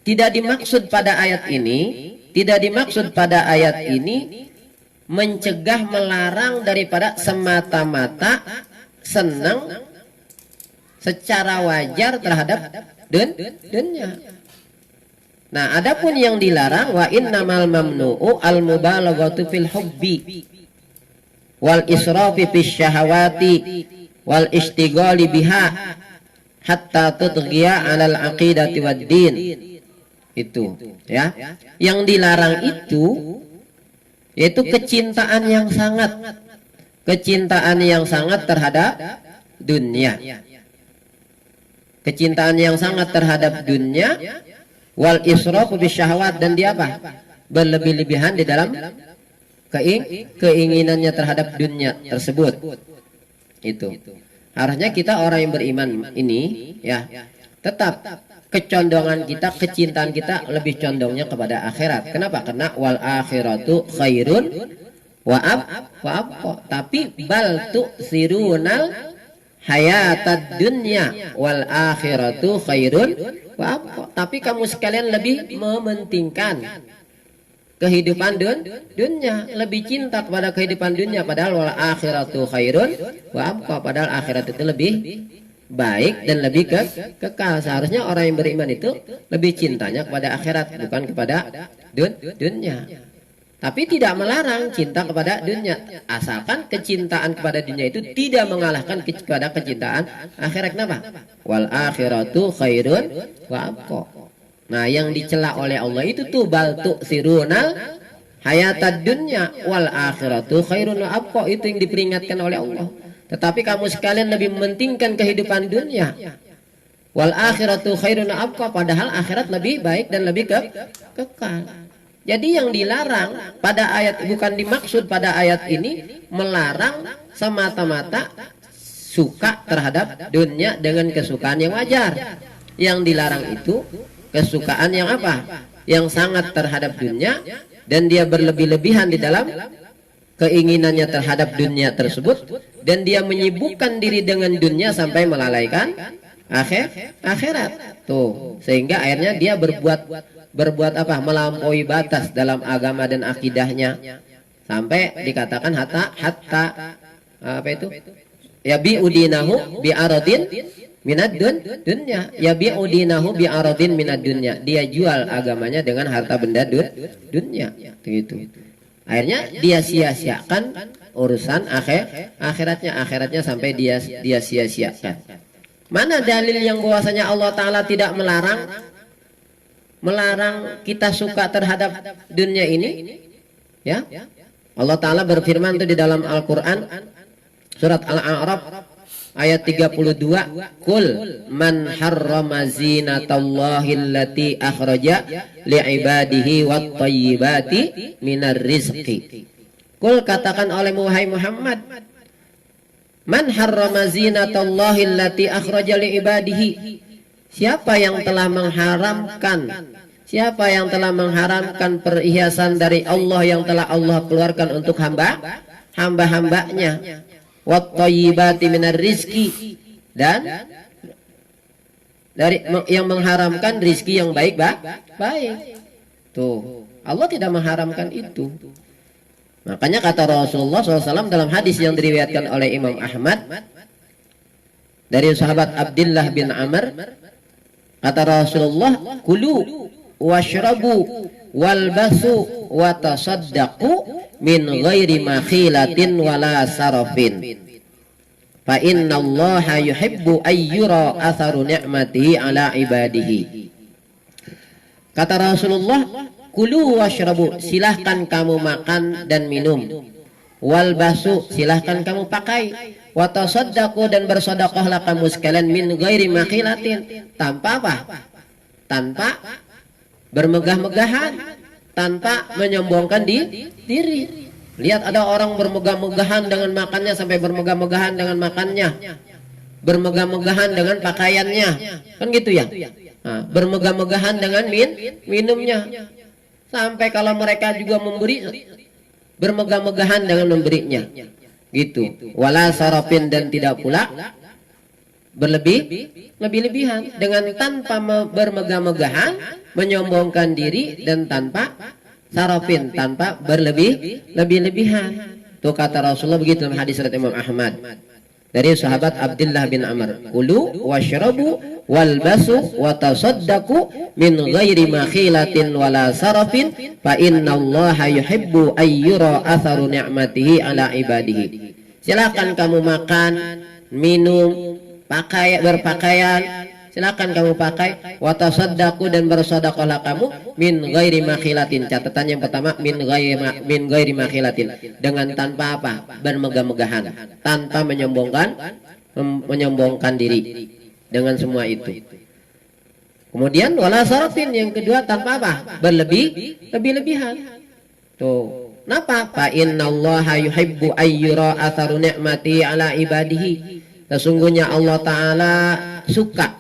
Tidak dimaksud pada ayat ini mencegah, melarang daripada semata-mata senang secara wajar terhadap dunia. Nah, adapun yang dilarang, wa innamal mamnu'u al-mubalaghatu fil hubbi wal israfi fis syahawati wal istighali biha hatta tudghiya 'alal aqidati wad din. Itu, ya. Yang dilarang itu yaitu kecintaan yang sangat terhadap dunia. Kecintaan yang sangat terhadap dunia, wal israfu bisyahwat, dan dia apa? Berlebih-lebihan di dalam keinginannya terhadap dunia tersebut. Itu. Harusnya kita orang yang beriman ini ya, tetap kecondongan kita, kecintaan kita lebih condongnya kepada akhirat. Kenapa? Karena wal akhiratu khairun wa abqa. Tapi bal tu'sirunal hayatad dunya wal akhiratu khairun wa abqa. Tapi kamu sekalian lebih mementingkan kehidupan dunia, lebih cinta kepada kehidupan dunia, padahal wal akhiratu khairun wa abqa, padahal akhirat itu lebih baik dan lebih kekal. Seharusnya orang yang beriman itu lebih cintanya kepada akhirat, bukan kepada dunia. Tapi tidak melarang cinta kepada dunia, asalkan kecintaan kepada dunia itu tidak mengalahkan kepada kecintaan akhirat. Kenapa? Wal akhiratu khairun wa abqa. Nah, yang dicela oleh Allah itu tuh bal tu'sirunal hayatad dunya wal akhiratu khairun wa abqa, itu yang diperingatkan oleh Allah. Tetapi kamu sekalian lebih mementingkan kehidupan dunia. Wal akhiratu khairun wa abqa, padahal akhirat lebih baik dan lebih kekal. Jadi yang dilarang pada ayat, bukan dimaksud pada ayat ini melarang semata-mata suka terhadap dunia dengan kesukaan yang wajar. Yang dilarang itu kesukaan yang apa? Yang sangat terhadap dunia dan dia berlebih-lebihan di dalam keinginannya terhadap dunia tersebut, dan dia menyibukkan diri dengan dunia sampai melalaikan akhirat. Tuh, sehingga akhirnya dia berbuat apa? Melampaui batas dalam agama dan akidahnya, sampai dikatakan hatta apa itu? Ya bi'udinahu bi'aradin minad dunya. Ya bi'udinahu bi'aradin minad dunya. Dia jual agamanya dengan harta benda dunia. Begitu. Akhirnya dia sia-siakan urusan akhiratnya sampai dia sia-siakan. Mana dalil yang bahwasanya Allah Ta'ala tidak melarang kita suka terhadap dunia ini? Ya, Allah Ta'ala berfirman itu di dalam Al-Quran surat Al-A'raf ayat 32, Qul man harrama zinatallahi allati akhraja li'ibadihi wat thayyibati minar rizqi. Qul, katakan oleh Muhammad, man harrama zinatallahi allati akhraja li'ibadihi, siapa yang telah mengharamkan perhiasan dari Allah yang telah Allah keluarkan untuk hamba-hambanya, wat thayyibati minar rizki, dan dari yang mengharamkan rizki yang baik. Tuh, Allah tidak mengharamkan itu. Makanya kata Rasulullah SAW dalam hadis yang diriwayatkan oleh Imam Ahmad dari sahabat Abdullah bin Amr, kata Rasulullah, kulu washrabu walbasu wa tasaddaqu min ghairi makhilatin wala sarafin, fa inna allaha yuhibbu ayyura atharu ni'matihi ala ibadihi. Kata Rasulullah, kulu washrabu, silahkan kamu makan dan minum, walbasu, silahkan kamu pakai, wa tasaddaqu, dan bersedekahlah kamu sekalian, min ghairi makhilatin, tanpa apa? Tanpa bermegah-megahan, tanpa menyombongkan diri. Lihat ada orang bermegah-megahan dengan makannya, sampai bermegah-megahan dengan makannya, bermegah-megahan dengan pakaiannya, kan gitu ya. Nah, bermegah-megahan dengan minumnya, sampai kalau mereka juga memberi, bermegah-megahan dengan memberinya, gitu. Wala sarafin, dan tidak pula berlebih-lebihan, dengan tanpa bermegah-megahan, menyombongkan diri, dan tanpa sarafin, tanpa berlebih-lebihan. Tuh kata Rasulullah begitu dalam hadis riwayat Imam Ahmad dari sahabat Abdullah bin Amr, kulu washrabu walbasu wa tasaddaqu min ghairi makhilatin wala sarafin, fa innallaha yuhibbu ayyura atharu ni'matihi ala ibadihi. Silakan kamu makan, minum, berpakaian, silakan kamu pakai, wa tasaddaqu, dan bersedekahlah kamu, min ghairi makhilatin. Catatan yang pertama, min ghairi makhilatin, dengan tanpa apa? Bermegah-megahan, tanpa menyombongkan diri dengan semua itu. Kemudian wala sarafin, yang kedua, tanpa apa? Berlebih-lebihan. Tuh, kenapa? Fa innallaha yuhibbu ayyura atharu ni'mati ala ibadihi. Sesungguhnya Allah Ta'ala suka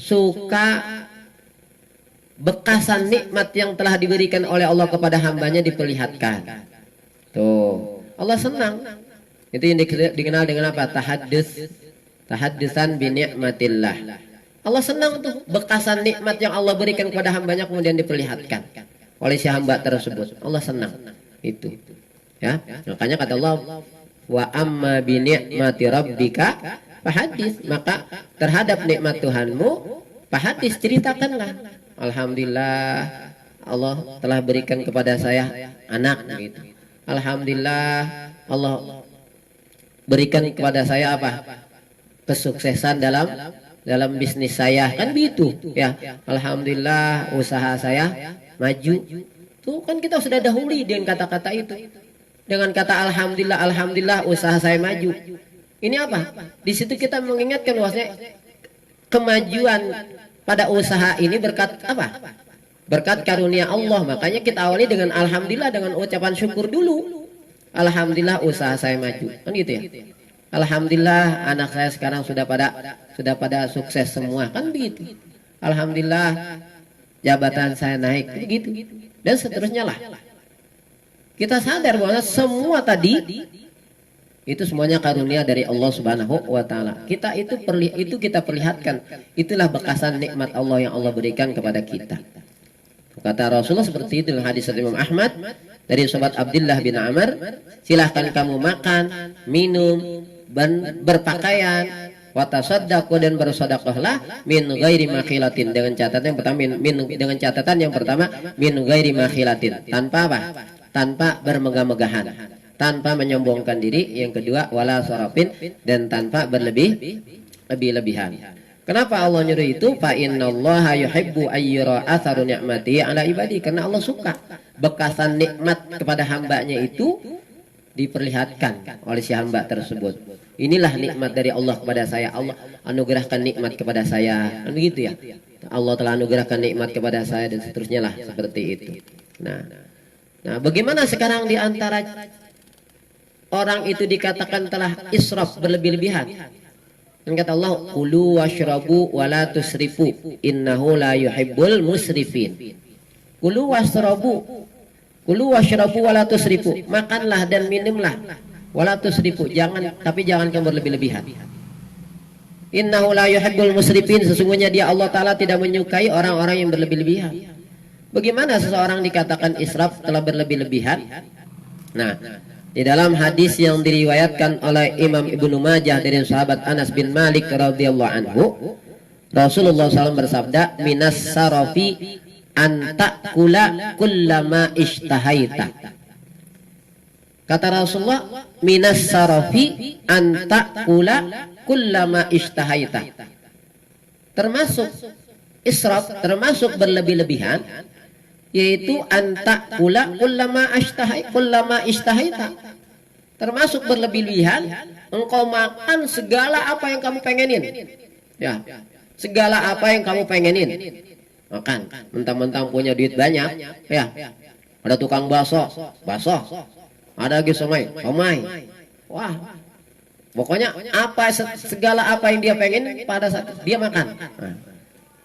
suka bekasan nikmat yang telah diberikan oleh Allah kepada hambanya diperlihatkan. Tuh, Allah senang. Itu yang dikenal dengan apa? Tahaddusan bi ni'matillah. Allah senang tuh bekasan nikmat yang Allah berikan kepada hambanya kemudian diperlihatkan oleh si hamba tersebut. Allah senang. Itu. Ya, makanya kata Allah, wa amma bi ni'mati rabbika fahadits, maka terhadap nikmat Tuhanmu fahadits, ceritakanlah. Alhamdulillah Allah telah berikan kepada saya anak gitu. Alhamdulillah Allah berikan kepada saya apa? Kesuksesan dalam bisnis saya, kan begitu ya. Alhamdulillah usaha saya maju. Tuh kan kita sudah dahului dengan kata-kata itu. Dengan kata alhamdulillah, alhamdulillah usaha saya maju. Ini apa? Di situ kita mengingatkan bahwasanya kemajuan pada usaha ini berkat apa? Berkat karunia Allah. Makanya kita awali dengan alhamdulillah, dengan ucapan syukur dulu. Alhamdulillah usaha saya maju. Kan gitu ya. Alhamdulillah anak saya sekarang sudah pada sukses semua. Kan begitu. Alhamdulillah jabatan saya naik. Begitu. Dan seterusnya lah. Kita sadar bahwa semua tadi itu semuanya karunia dari Allah Subhanahu wa taala. Kita kita perlihatkan. Itulah bekasan nikmat Allah yang Allah berikan kepada kita. Kata Rasulullah seperti itu dalam hadis Imam Ahmad dari sahabat Abdullah bin Amr, silahkan kamu makan, minum, berpakaian, wa tasaddaqu, dan bersedekahlah min ghairi makhilatin, dengan catatan yang pertama dengan catatan yang pertama min ghairi makhilatin, tanpa apa? Tanpa bermegah-megahan, tanpa menyombongkan diri. Yang kedua wala sarafin, dan tanpa lebih-lebihan. Kenapa Allah nyuruh itu? Fa innallaha yuhibbu ayyura atharu ni'mati ala ibadi, karena Allah suka bekasan nikmat kepada hambanya itu diperlihatkan oleh si hamba tersebut. Inilah nikmat dari Allah kepada saya. Allah anugerahkan nikmat kepada saya. Kan begitu ya. Allah telah anugerahkan nikmat kepada saya, dan seterusnya lah seperti itu. Nah, bagaimana sekarang di antara orang itu dikatakan telah israf, berlebih-lebihan? Dan kata Allah, kulu washrabu wala tusrifu innahu la yuhibbul musrifin. Kulu washrabu wala tusrifu, makanlah dan minumlah, wala tusrifu, tapi jangan kamu berlebih-lebihan. Innahu la yuhibbul musrifin, sesungguhnya dia Allah Ta'ala tidak menyukai orang-orang yang berlebih-lebihan. Bagaimana seseorang dikatakan israf, telah berlebih-lebihan? Nah, di dalam hadis yang diriwayatkan oleh Imam Ibnu Majah dari sahabat Anas bin Malik radhiyallahu anhu, Rasulullah SAW bersabda, minas sarafi anta kula kullama ishtahaita. Kata Rasulullah, minas sarafi anta kula kullama ishtahaita. Termasuk israf, termasuk berlebih-lebihan, yaitu anta kula kullama ishtahaita. Termasuk berlebih-lebihan, engkau makan segala apa yang kamu pengenin. Ya, segala apa yang kamu pengenin. Makan, mentang-mentang punya duit banyak, ya. Ada tukang bakso, ada lagi somai. Wah, pokoknya segala apa yang dia pengen pada saat dia makan. Nah,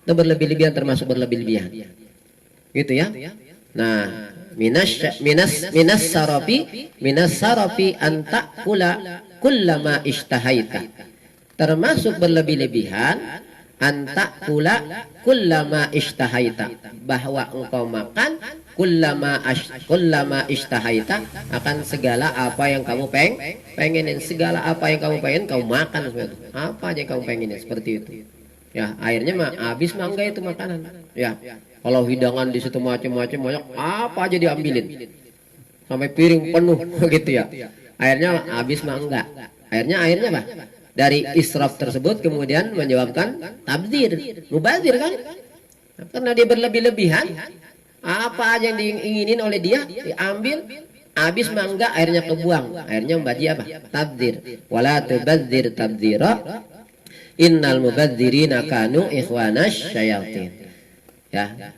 itu berlebih-lebihan, termasuk berlebih-lebihan. Gitu ya. Nah, minas sarafi anta kula kullama ishtahaita. Termasuk berlebih-lebihan anta kula kullama ishtahaita, bahwa engkau makan kullama ishtahaita, akan segala apa yang kamu pengenin. Segala apa yang kamu pengen kau makan, apa aja yang kamu pengenin, seperti itu. Ya, akhirnya habis enggak itu makanan. Ya, kalau hidangan di situ macam-macam banyak, apa aja diambilin sampai piring penuh gitu ya. Akhirnya habis enggak. Akhirnya apa? Dari israf tersebut kemudian menyebabkan tabdzir, mubazir kan? Karena dia berlebih-lebihan, apa aja yang diinginin oleh dia diambil, habis enggak, akhirnya kebuang. Akhirnya membaji apa? Tabdzir. Wala tubadzir tabdzira innal mubadzirina kanu ikhwanash syayatin. Ya.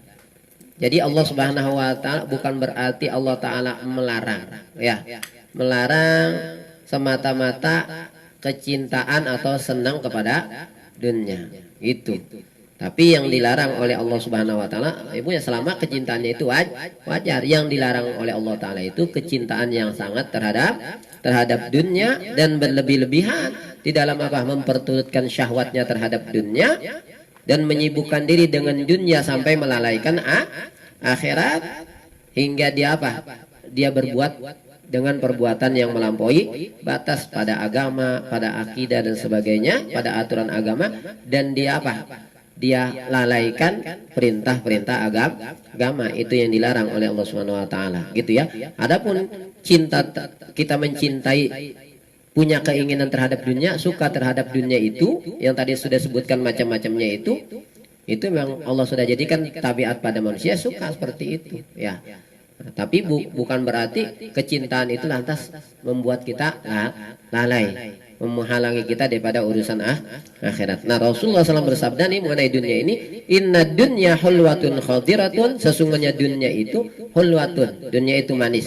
Jadi Allah Subhanahu wa taala bukan berarti Allah taala melarang, ya. Melarang semata-mata kecintaan atau senang kepada dunia. Itu. Tapi yang dilarang oleh Allah Subhanahu wa taala, ibu ya selama kecintaannya itu wajar. Yang dilarang oleh Allah taala itu kecintaan yang sangat terhadap dunia dan berlebih-lebihan di dalam apa? Memperturutkan syahwatnya terhadap dunia dan menyibukkan diri dengan dunia sampai melalaikan akhirat hingga dia apa? Dia berbuat dengan perbuatan yang melampaui batas pada agama, pada akidah dan sebagainya, pada aturan agama, dan dia apa? Dia lalaikan perintah-perintah agama. Itu yang dilarang oleh Allah Subhanahu wa taala, gitu ya. Adapun cinta, kita mencintai, punya keinginan terhadap dunia, suka terhadap dunia itu yang tadi sudah sebutkan macam-macamnya itu memang Allah sudah jadikan tabiat pada manusia, suka seperti itu ya. Tapi bukan berarti kecintaan itu lantas membuat kita lalai, menghalangi kita daripada urusan akhirat. Nah, Rasulullah SAW bersabda nih mengenai dunia ini, inna dunya hulwatun khadiratun, sesungguhnya dunia itu hulwatun, dunia itu manis.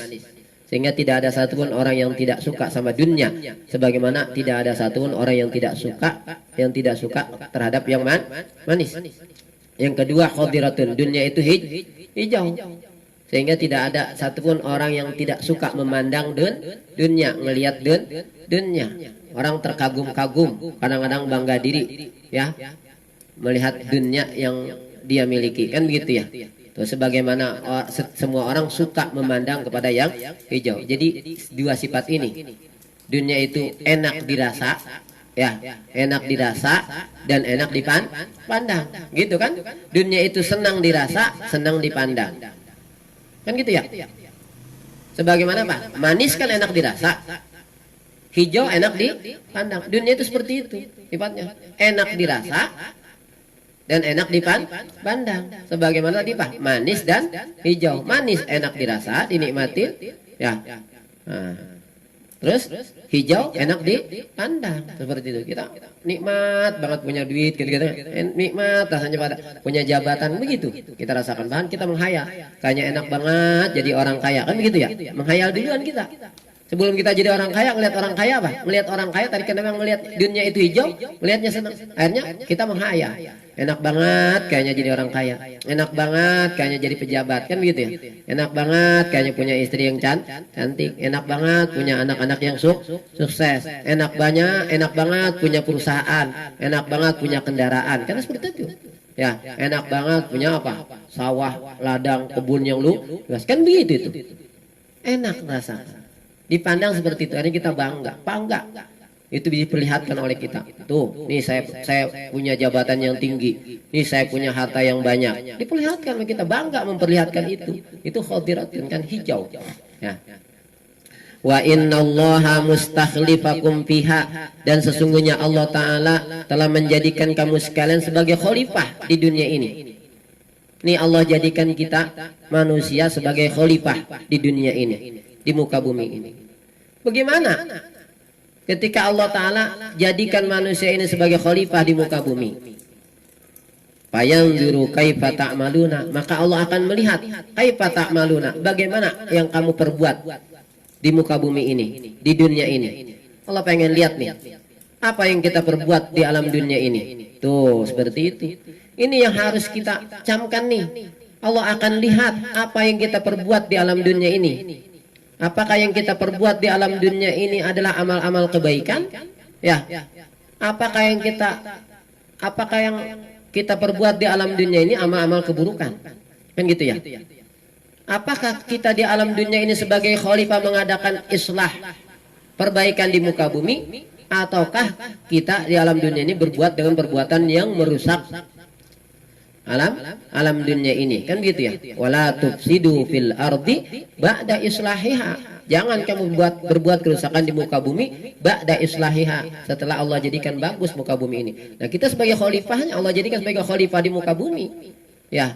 Sehingga tidak ada satupun orang yang tidak suka sama dunia, sebagaimana tidak ada satupun orang yang tidak suka terhadap yang manis. Yang kedua, khadiratun, dunia itu hijau. Sehingga tidak ada satupun orang yang tidak suka memandang dunia, melihat dunia. Orang terkagum-kagum, kadang-kadang bangga diri, ya, melihat dunia yang dia miliki, kan begitu ya. Tuh, sebagaimana semua orang suka memandang kepada yang hijau. Jadi dua sifat ini, dunia itu enak dirasa, ya, enak dirasa dan enak dipandang, gitu kan? Dunia itu senang dirasa, senang dipandang. Kan gitu ya. Sebagaimana Pak, manis kan enak dirasa, hijau enak dipandang. Dunia itu seperti itu sifatnya, enak dirasa dan enak dipandang. Sebagaimana tadi Pak, manis dan hijau. Manis enak dirasa, dinikmati, ya. Nah, terus hijau enak dipandang, seperti itu. Kita nikmat banget punya duit, gitu-gitu. Nikmat rasanya pada punya jabatan, begitu. Kita rasakan, bahan kita menghayal, kayaknya enak banget jadi orang kaya, kan begitu ya? Menghayal duluan kita. Sebelum kita jadi orang kaya, ngelihat orang kaya apa? Melihat orang kaya tadi kan memang melihat dunia itu hijau, melihatnya senang. Akhirnya kita menghayal, enak banget kayaknya jadi orang kaya, enak banget kayaknya jadi pejabat, kan begitu ya? Enak banget kayaknya punya istri yang cantik, enak banget punya anak-anak yang sukses, enak banget punya perusahaan, enak banget punya kendaraan, kan seperti itu. Ya, enak banget punya apa? Sawah, ladang, kebun yang luas, kan begitu itu. Enak rasa. Dipandang seperti itu, akhirnya kita bangga. Itu diperlihatkan oleh kita. Tuh, nih saya punya jabatan yang tinggi, nih saya punya harta yang banyak. Diperlihatkan oleh kita, bangga memperlihatkan itu. Itu khadiratun, kan hijau. Ya. Wa innallaha mustakhlifakum fiha, dan sesungguhnya Allah Ta'ala telah menjadikan kamu sekalian sebagai khalifah di dunia ini. Nih Allah jadikan kita manusia sebagai khalifah di dunia ini, di muka bumi ini. Bagaimana ketika Allah Ta'ala jadikan manusia ini sebagai khalifah di muka bumi? Fayanzuru kaifa ta'maluna, maka Allah akan melihat kaifa ta'maluna, bagaimana yang kamu perbuat di muka bumi ini, di dunia ini. Allah pengen lihat nih, apa yang kita perbuat di alam dunia ini. Tuh, seperti itu. Ini yang harus kita camkan nih. Allah akan lihat apa yang kita perbuat di alam dunia ini. Apakah yang kita perbuat di alam dunia ini adalah amal-amal kebaikan? Ya. Apakah yang kita perbuat di alam dunia ini amal-amal keburukan? Kan gitu ya. Apakah kita di alam dunia ini sebagai khalifah mengadakan islah, perbaikan di muka bumi, ataukah kita di alam dunia ini berbuat dengan perbuatan yang merusak alam dunia ini, kan gitu ya. Wala tufsidu fil ardi ba'da islahiha, jangan kamu berbuat kerusakan di muka bumi ba'da islahiha, setelah Allah jadikan bagus muka bumi ini. Nah, kita sebagai khalifahnya Allah jadikan sebagai khalifah di muka bumi, ya,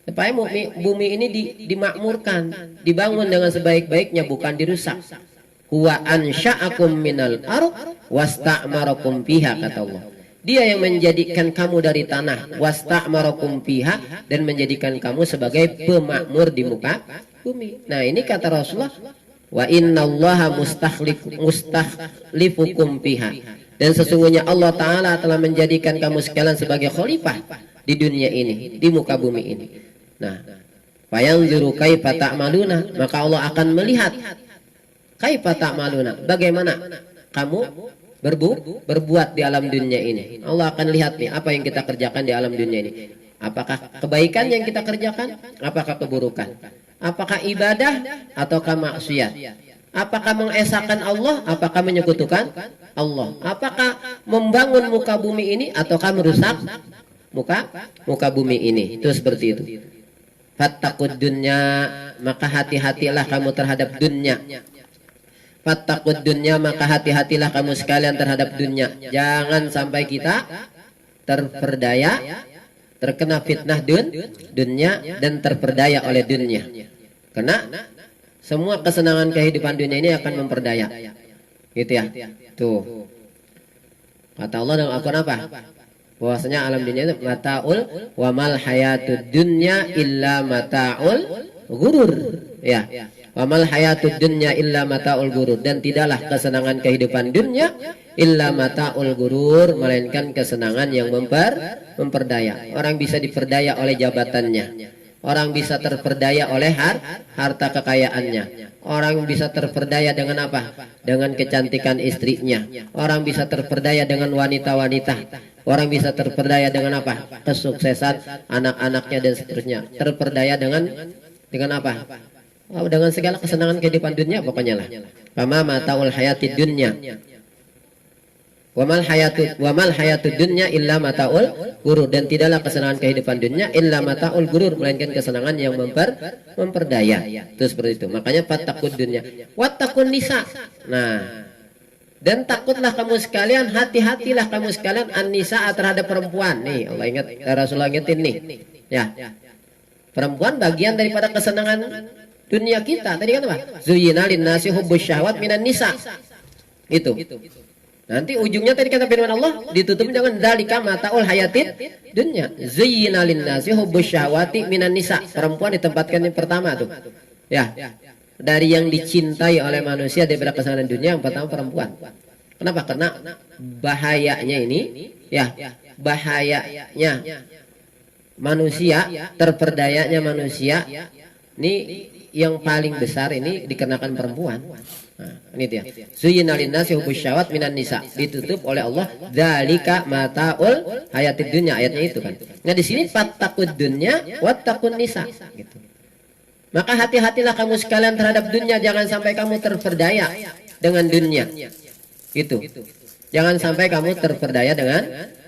supaya bumi ini dimakmurkan, dibangun dengan sebaik-baiknya, bukan dirusak. Huwa ansha'akum minal ard wasta'marakum fiha, kata Allah. Dia yang menjadikan kamu dari tanah, wasta'marakum fiha, dan menjadikan kamu sebagai pemakmur di muka bumi. Nah, ini kata Rasulullah, Wa innallaha mustakhlifukum fiha. Dan sesungguhnya Allah Ta'ala telah menjadikan kamu sekalian sebagai khalifah di dunia ini, di muka bumi ini. Nah, fayanzuru kaifa ta'maluna, maka Allah akan melihat kaifa ta'maluna, bagaimana kamu berbuat di alam dunia ini. Allah akan lihat nih apa yang kita kerjakan di alam dunia ini. Apakah kebaikan yang kita kerjakan? Apakah keburukan? Apakah ibadah ataukah maksiat? Apakah mengesahkan Allah? Apakah menyekutukan Allah? Apakah membangun muka bumi ini ataukah merusak muka bumi ini? Itu seperti itu. Fattaqud dunya, maka hati-hatilah kamu terhadap dunia. Fattaqud dunya, maka hati-hatilah kamu sekalian terhadap dunia. Jangan sampai kita terperdaya, terkena fitnah dunia dan terperdaya oleh dunia. Karena semua kesenangan kehidupan dunia ini akan memperdaya. Gitu ya. Tuh. Kata Allah dalam Al-Quran apa? Bahwasanya alam dunia itu mataul wa mal hayatud dunya illa mataul ghurur. Ya. Wa mal hayatud dunya illa mataul ghurur, dan tidaklah kesenangan kehidupan dunia illa mataul ghurur, melainkan kesenangan yang memperdaya. Orang bisa diperdaya oleh jabatannya. Orang bisa terperdaya oleh harta kekayaannya. Orang bisa terperdaya dengan apa? Dengan kecantikan istrinya. Orang bisa terperdaya dengan wanita-wanita. Orang bisa terperdaya dengan apa? Kesuksesan anak-anaknya dan seterusnya. Terperdaya dengan apa? Oh, dengan segala kesenangan kehidupan dunia pokoknya lah. Fama mataul hayatid dunya. Wa mal hayatud dunya illa mataul ghurur, dan tidaklah kesenangan kehidupan dunia illa mataul ghurur, melainkan kesenangan yang memperdaya. Itu seperti itu. Makanya fattaqud dunya wattaqun nisa. Nah, dan takutlah kamu sekalian, hati-hatilah kamu sekalian an-nisa terhadap perempuan. Nih, Allah ingat, Rasulullah ingetin nih. Ya. Perempuan bagian daripada kesenangan dunia kita. Tadi kan apa? Zuyyina lin-nasi hubbus syahwat minan nisa. Itu. Nanti ujungnya tadi kata firman Allah ditutup dengan dzalika mataul hayatid dunya. Zuyyina lin-nasi hubbus syahwati minan nisa. Perempuan ditempatkan yang pertama tuh. Ya. Dari yang dicintai oleh manusia daripada kesenangan dunia, yang pertama perempuan. Kenapa? Karena bahayanya ini, ya, bahayanya manusia, terperdayanya manusia, ini yang paling besar ini dikenakan perempuan. Nah, ini dia. Zuyyina lin-nasi hubbus syahwat minan nisa. Ditutup oleh Allah dzalika mataul hayatid dunya, ayatnya itu kan. Nah, di sini fattaqud dunya wattaqun nisa gitu. Maka hati-hatilah kamu sekalian terhadap dunia, jangan sampai kamu terperdaya dengan dunia. Itu. Jangan sampai kamu terperdaya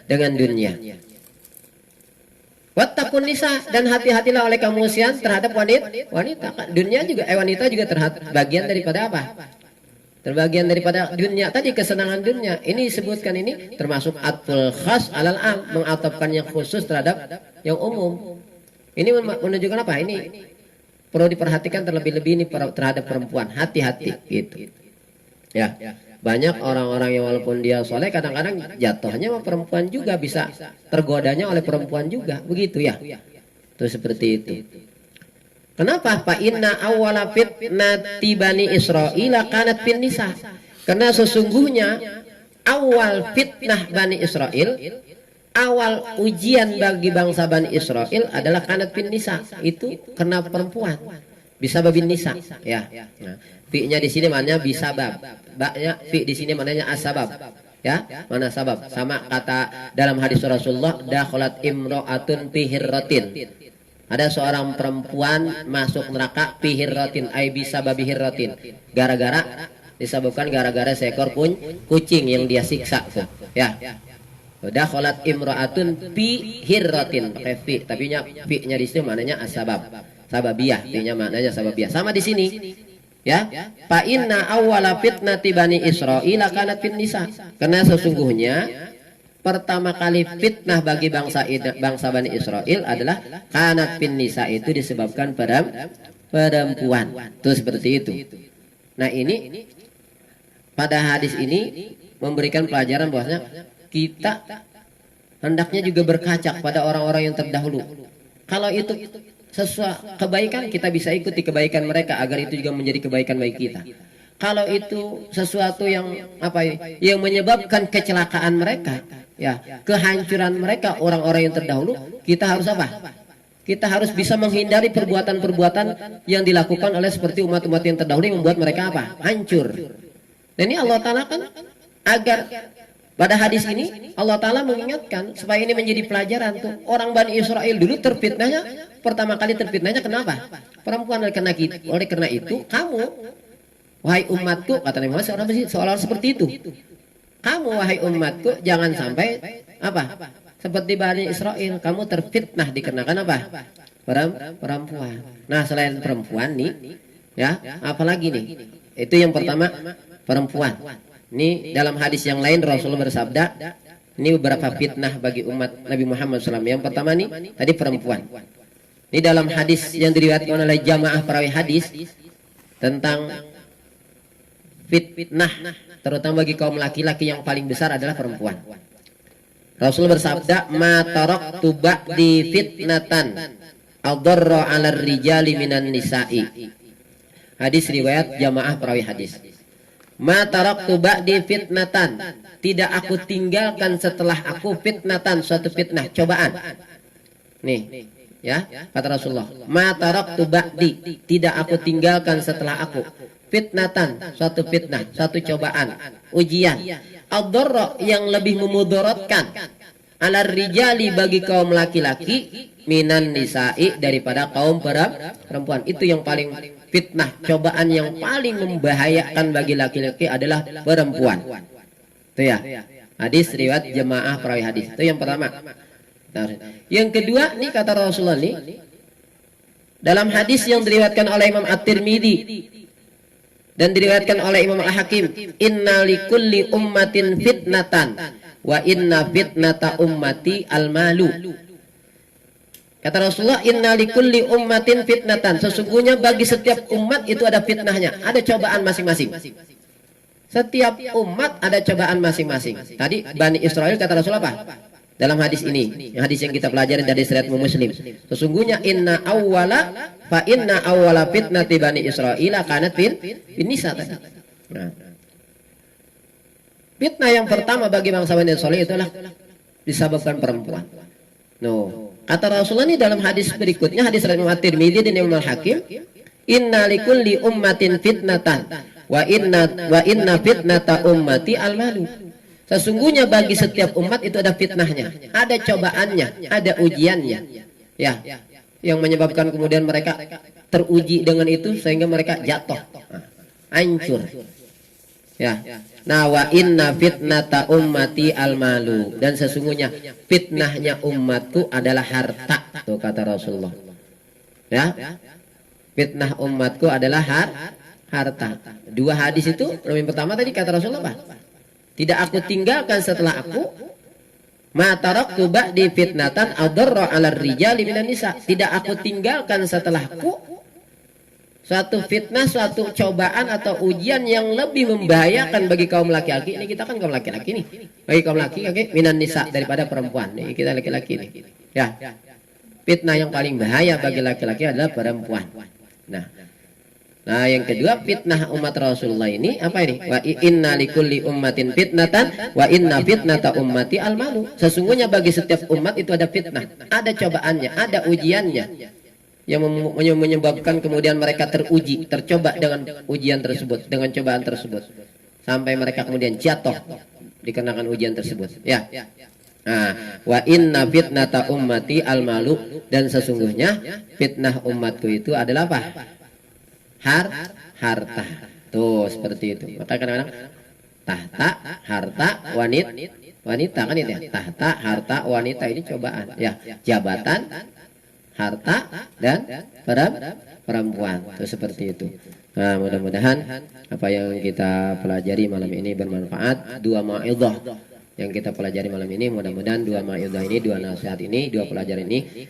dengan dunia. Wattaqun nisa, dan hati-hatilah oleh kamu sekalian terhadap wanita. Dunia juga wanita juga bagian daripada apa? Terbagian daripada dunia. Tadi kesenangan dunia. Ini disebutkan ini termasuk atful khas alal am, mengatapkan yang khusus terhadap yang umum. Ini menunjukkan apa? Ini perlu diperhatikan terlebih-lebih ini terhadap perempuan. Hati-hati gitu. Ya. Banyak orang-orang yang walaupun dia soleh kadang-kadang jatuhnya sama perempuan juga, bisa tergodanya oleh perempuan juga. Begitu ya. Itu seperti itu. Kenapa? Fa inna awwala fitnati bani Israil kanat fin nisa. Karena sesungguhnya awal fitnah Bani Israel, awal ujian bagi bangsa Bani Israel adalah kanat fin nisa. Itu karena perempuan. Bisa babin nisa, ya. Nah, fi-nya di sini maknanya bisabab. Ba-nya fi di sini maknanya asbab. Ya, mana sabab? Sama kata dalam hadis Rasulullah, dakhalat imra'atun fi hirratin. Ada seorang perempuan masuk neraka fi hirratin, ai bisababi hirratin. Gara-gara disebabkan gara-gara seekor kucing yang dia siksa tuh. Ya. Dakhalat imra'atun fi hirratin, pakai fi, tapi fi-nya di sini maknanya asbab. Sababiyah, artinya maknanya sababiyah. Sama di sini. Ya. Fa inna awwala fitnati bani Israil kanat fin nisa. Karena sesungguhnya pertama kali fitnah bagi bangsa Bani Israel adalah kanat fin nisa, itu disebabkan perempuan. Itu seperti itu. Nah, ini pada hadis ini memberikan pelajaran bahwasanya kita hendaknya juga berkaca pada orang-orang yang terdahulu. Kalau itu sesuatu kebaikan, kita bisa ikuti kebaikan mereka agar itu juga menjadi kebaikan bagi kita. Kalau itu sesuatu yang yang menyebabkan kecelakaan mereka, ya, kehancuran mereka orang-orang yang terdahulu, kita harus apa? Kita harus bisa menghindari perbuatan-perbuatan yang dilakukan oleh seperti umat-umat yang terdahulu yang membuat mereka apa? Hancur. Dan ini Allah Ta'ala kan agar pada hadis ini Allah Ta'ala mengingatkan supaya ini menjadi pelajaran tuh. Orang Bani Israel dulu terfitnahnya, pertama kali terfitnahnya kenapa? Perempuan. Oleh karena itu kamu, wahai umatku, kata Nabi Muhammad seolah seperti itu. Kamu wahai umatku jangan sampai apa? Seperti Bani Israel, kamu terfitnah dikarenakan apa? Perempuan. Nah, selain perempuan nih, ya, apalagi nih? Itu yang pertama, perempuan. Ini dalam hadis yang lain Rasulullah bersabda, ini beberapa fitnah bagi umat Nabi Muhammad SAW. Yang pertama nih, tadi perempuan. Ini dalam hadis yang diriwayatkan oleh jamaah perawi hadis tentang fitnah, terutama bagi kaum laki-laki yang paling besar adalah perempuan. Rasul bersabda, "Ma taraktu ba'di fitnatan adarra 'alar rijali minan nisa'i." Hadis riwayat jamaah perawi hadis. "Ma taraktu ba'di fitnatan." Tidak aku tinggalkan setelah aku fitnatan, suatu fitnah, cobaan. Nih, ya, kata Rasulullah, "Ma taraktu ba'di." Tidak aku tinggalkan setelah aku fitnatan, suatu fitnah, suatu cobaan, ujian. Ad-dharra yang lebih memudaratkan, alar rijali bagi kaum laki-laki, minan nisa'i daripada kaum perempuan. Itu yang paling fitnah, cobaan yang paling membahayakan bagi laki-laki adalah perempuan. Itu ya. Hadis riwayat jamaah perawi hadis. Itu yang pertama. Yang kedua nih kata Rasulullah nih, dalam hadis yang diriwayatkan oleh Imam At-Tirmidzi dan diriwayatkan oleh Imam Al-Hakim, "Inna likulli ummatin fitnatan wa inna fitnata ummati al-malu." Kata Rasulullah, "Inna likulli ummatin fitnatan." Sesungguhnya bagi setiap umat itu ada fitnahnya, ada cobaan masing-masing. Setiap umat ada cobaan masing-masing. Tadi Bani Israel kata Rasulullah apa? Dalam hadis ini, hadis yang kita pelajari dari riwayat Muslim, sesungguhnya inna awwala fitnati Bani Israil kanat fin nisa tadi. Nah, fitnah yang pertama bagi bangsa Bani Israil itulah disebabkan perempuan. No, kata Rasulullah ini dalam hadis berikutnya, hadis riwayat Imam At-Tirmidzi dan Imam Al-Hakim, "Inna likulli ummatin fitnatan wa inna fitnata ummati al-malu." Sesungguhnya bagi setiap umat itu ada fitnahnya, ada cobaannya, ada ujiannya, ya, yang menyebabkan kemudian mereka teruji dengan itu sehingga mereka jatuh, hancur, ya. Nah, wa inna fitnata ummati al-malu, dan sesungguhnya fitnahnya umatku adalah harta, tuh kata Rasulullah, ya. Fitnah umatku adalah harta. Dua hadis itu, yang pertama tadi kata Rasulullah apa? Tidak aku tinggalkan setelah aku ma taraktu ba'di fitnatan adarra 'alar rijali minan nisa. Tidak aku tinggalkan setelahku suatu fitnah, suatu cobaan atau ujian yang lebih membahayakan bagi kaum laki-laki. Ini kita kan kaum laki-laki nih. Bagi kaum laki-laki minan nisa, daripada perempuan. Nih kita laki-laki nih. Ya. Fitnah yang paling bahaya bagi laki-laki adalah perempuan. Nah, yang kedua fitnah umat Rasulullah ini apa ini? Wa inna likulli ummatin fitnatan wa inna fitnata ummati al-malu. Sesungguhnya bagi setiap umat itu ada fitnah, ada cobaannya, ada ujiannya yang menyebabkan kemudian mereka teruji, tercoba dengan ujian tersebut, dengan cobaan tersebut, sampai mereka kemudian jatuh dikenakan ujian tersebut. Ya. Nah, wa inna fitnata ummati al-malu, dan sesungguhnya fitnah umatku itu adalah apa? Harta. Tuh seperti itu. Maka kadang-kadang tahta, harta, wanita kan itu ya. Tahta, harta, wanita ini cobaan. Ya, jabatan, harta, dan perempuan. Tuh seperti itu. Nah, mudah-mudahan apa yang kita pelajari malam ini bermanfaat. Dua mau'izah yang kita pelajari malam ini, mudah-mudahan dua mau'izah ini, dua nasihat ini, dua pelajaran ini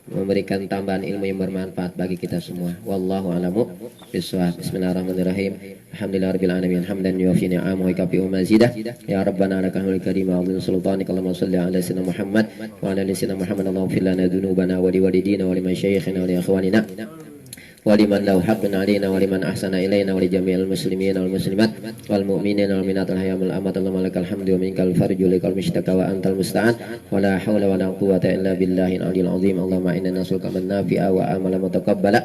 memberikan tambahan ilmu yang bermanfaat bagi kita semua. Wallahu a'lamu bishawab. Bismillahirrahmanirrahim. Alhamdulillahirabbil alamin hamdan yuwafi ni'amahu wa yukafi'u mazidah. Ya rabbana lakal hamdul karim wa 'azim sultanik. Allahumma shalli ala sayyidina Muhammad wa ala ali sayyidina Muhammad. Allahumma fir lana dzunubana wa liwalidina wa liman syayikhina wa li akhwanina ولمن له حق علينا ولمن أحسن إلينا ولجميع المسلمين والمسلمات والمؤمنين والمؤمنات الأحياء والأموات اللهم لك الحمد ومنك الفرج ولك المشتكى وأنت المستعان ولا حول ولا قوة إلا بالله العلي العظيم اللهم إنا نسألك من نافع وعملا متقبلا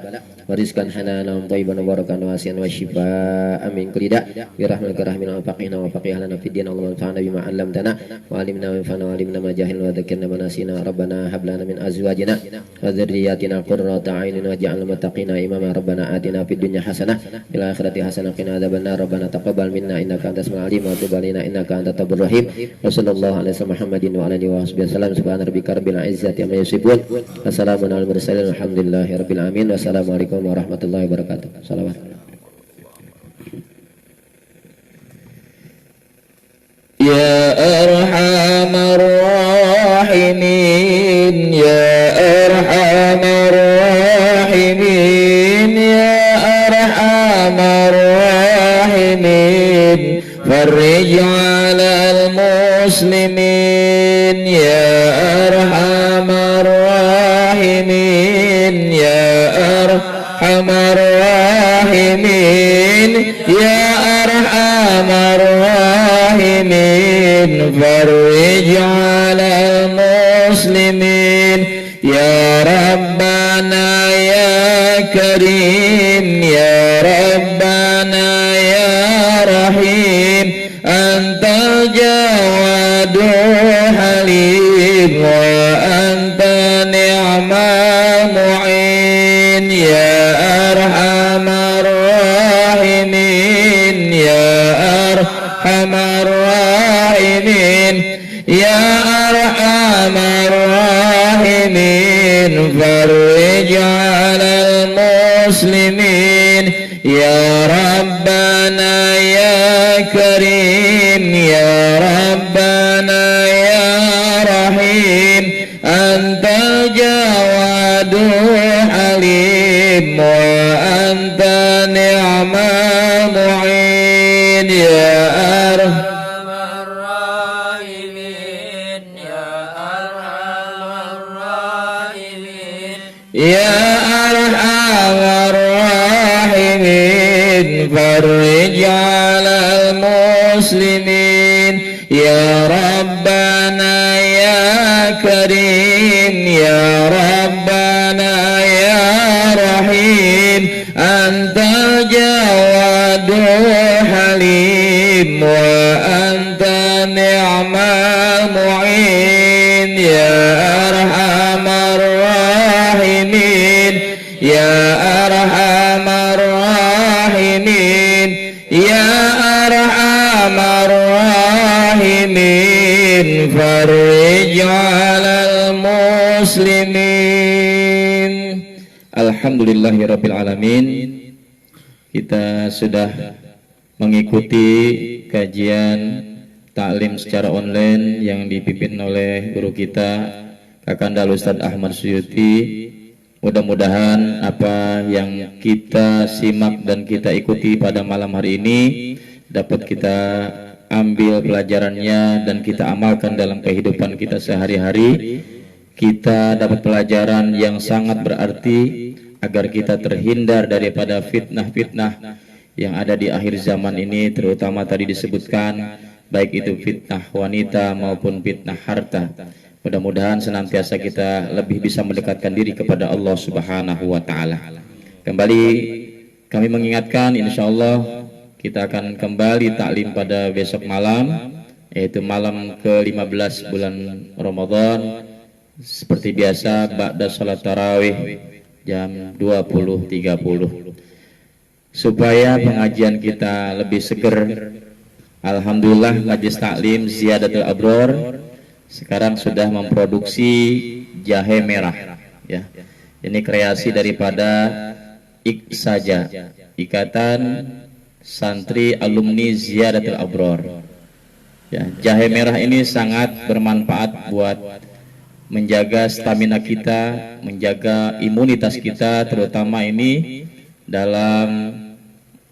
ورزقا حلالا طيبا مباركا واسعا وشفاء من كل داء برحمتك الرحمن وفقهنا وفقه لنا في الدين اللهم انفعنا بما علمتنا وعلمنا وانفعنا وعلمنا ما جهلنا وذكرنا ما نسينا ربنا هب لنا من أزواجنا وذرياتنا قرة أعين واجعلنا متقين إماما ربنا آتنا في الدنيا حسنة في الآخرة حسنة وقنا عذاب النار ربنا تقبل منا إنك أنت السميع العليم وتب علينا إنك أنت التواب الرحيم وصلى الله على سيدنا محمد وعلى آله وصحبه وسلم سبحان ربك رب العزة عما يصفون وسلام على المرسلين والحمد لله رب العالمين والسلام عليكم warahmatullahi wabarakatuh. Salawat. Ya arhamar rahimin, ya arhamar rahimin, ya arhamar rahimin, farij 'alal muslimin, ya arhamar rahimin, ya arhamar rahimin, ya arhamar rahimin, farij 'alal muslimin, ya rabbana ya karim, ya rabbana ya rahim, antal jawadu halim wa anta ni'mal mu'in, ya arhamar rahimin, ya arhamar rahimin, ya arhamar rahimin, farij 'alal muslimin, ya rabbana ya karim, ya rabbana ya rahim, antal jawadu halim wa anta ni'mal mu'in, ya arhamar rahimin, ya arhamar rahimin, ya arhamar rahimin, farij 'alal muslimin, ya rabbana ya karim, ya rabbana ya rahim, antal jawadu halim wa anta ni'mal mu'in, ya arhamar rahimin, ya arhamar rahimin, ya arhamar rahimin, farij 'alal muslimin. Alhamdulillahirabbil alamin. Kita sudah mengikuti kajian taklim secara online yang dipimpin oleh guru kita Kakanda Ustadz Ahmad Suyuti. Mudah-mudahan apa yang kita simak dan kita ikuti pada malam hari ini dapat kita ambil pelajarannya dan kita amalkan dalam kehidupan kita sehari-hari. Kita dapat pelajaran yang sangat berarti agar kita terhindar daripada fitnah-fitnah yang ada di akhir zaman ini, terutama tadi disebutkan baik itu fitnah wanita maupun fitnah harta. Mudah-mudahan senantiasa kita lebih bisa mendekatkan diri kepada Allah Subhanahu wa taala. Kembali kami mengingatkan, insyaallah kita akan kembali taklim pada besok malam, yaitu malam ke-15 bulan Ramadan. Seperti biasa ba'da salat tarawih jam 20.30. Supaya pengajian kita lebih seger, alhamdulillah Majelis Taklim Ziyadatul Abror sekarang sudah memproduksi jahe merah, ya. Ini kreasi daripada saja Ikatan Santri Alumni Ziyadatul Abror. Ya, jahe merah ini sangat bermanfaat buat menjaga stamina kita, menjaga imunitas kita, terutama ini dalam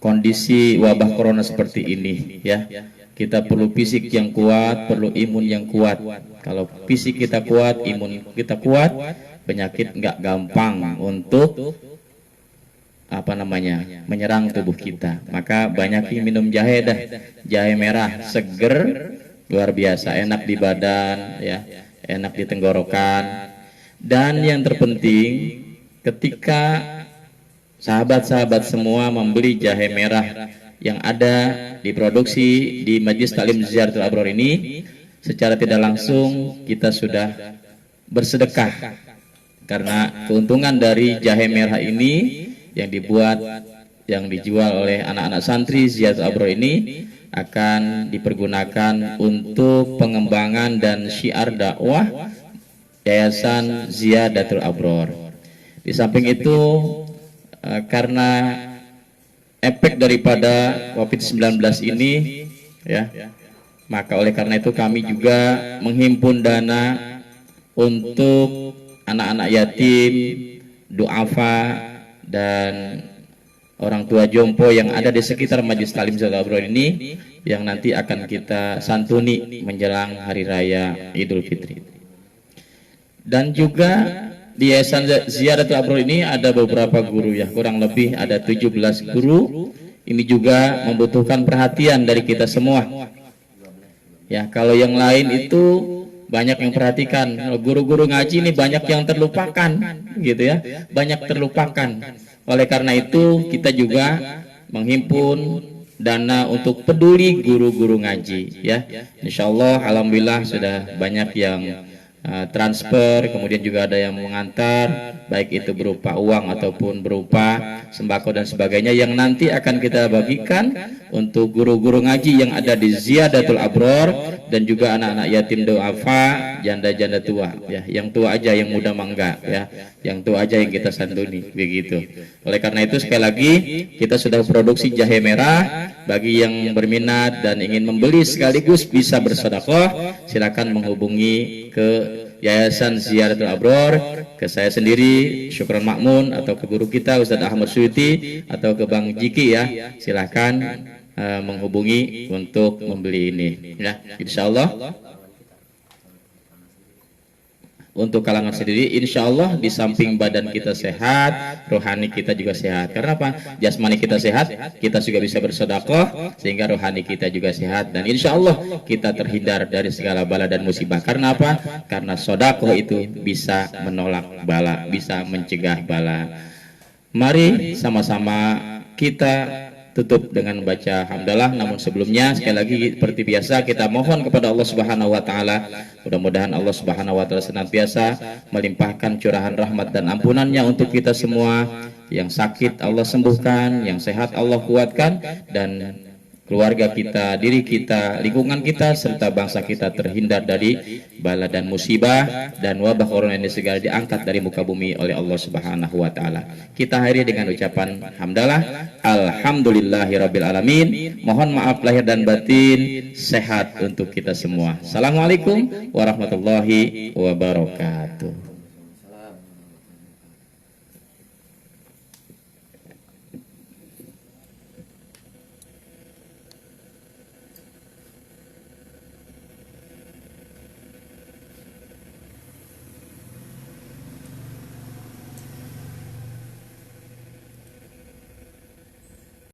kondisi wabah corona seperti ini ya. Kita perlu fisik yang kuat, perlu imun yang kuat. Kalau fisik kita kuat, imun kita kuat, penyakit nggak gampang untuk menyerang tubuh kita. Maka banyakin minum jahe dah, jahe merah seger, luar biasa, enak di badan ya, enak di tenggorokan. Dan yang terpenting, ketika sahabat-sahabat semua membeli jahe merah yang ada diproduksi di Majelis Taklim Ziyaratul Abror ini, secara tidak langsung kita sudah bersedekah, karena keuntungan dari jahe merah ini yang dijual oleh anak-anak santri Ziyaratul Abror ini akan dipergunakan untuk pengembangan dan syiar dakwah Yayasan Ziyaratul Abror. Di samping itu, karena efek daripada COVID-19 ini ya, maka oleh karena itu kami juga menghimpun dana untuk anak-anak yatim, duafa, dan orang tua jompo yang ada di sekitar Majelis Taklim Ziyaratul Abror ini, yang nanti akan kita santuni menjelang hari raya Idul Fitri. Dan juga di Yayasan Ziyaratul Abror ini ada beberapa guru ya, kurang lebih ada 17 guru. Ini juga membutuhkan perhatian dari kita semua ya. Kalau yang lain itu banyak yang perhatikan, guru-guru ngaji ini banyak yang terlupakan gitu ya, banyak terlupakan. Oleh karena itu kita juga menghimpun dana untuk peduli guru-guru ngaji ya. Insya Allah alhamdulillah sudah banyak yang transfer, kemudian juga ada yang mengantar, baik itu berupa uang ataupun berupa sembako dan sebagainya, yang nanti akan kita bagikan untuk guru-guru ngaji yang ada di Ziyaratul Abror, dan juga anak-anak yatim duafa, janda-janda tua ya, yang tua aja, yang muda mangga ya, yang tua aja yang kita santuni begitu. Oleh karena itu sekali lagi kita sudah produksi jahe merah. Bagi yang berminat dan ingin membeli sekaligus bisa bersedekah, silakan menghubungi ke Yayasan Ziyaratul Abror, ke saya sendiri Syukron Makmun, atau ke guru kita Ustadz Ahmad Suyuti, atau ke Bang Jiki ya. Silakan menghubungi untuk membeli ini ya. Insya Allah untuk kalangan sendiri, insya Allah di samping badan kita sehat, rohani kita juga sehat. Karena apa? Jasmani kita sehat, kita juga bisa bersedekah, sehingga rohani kita juga sehat. Dan insya Allah kita terhindar dari segala bala dan musibah. Karena apa? Karena sedekah itu bisa menolak bala, bisa mencegah bala. Mari sama-sama kita tutup dengan baca hamdalah. Namun sebelumnya sekali lagi seperti biasa kita mohon kepada Allah Subhanahu wa taala, mudah-mudahan Allah Subhanahu wa taala senantiasa melimpahkan curahan rahmat dan ampunannya untuk kita semua. Yang sakit Allah sembuhkan, yang sehat Allah kuatkan, dan keluarga kita, diri kita, lingkungan kita, serta bangsa kita terhindar dari bala dan musibah dan wabah corona ini segala diangkat dari muka bumi oleh Allah Subhanahu wa taala. Kita akhiri dengan ucapan hamdalah, alhamdulillahirabbil alamin. Mohon maaf lahir dan batin, sehat untuk kita semua. Assalamualaikum warahmatullahi wabarakatuh.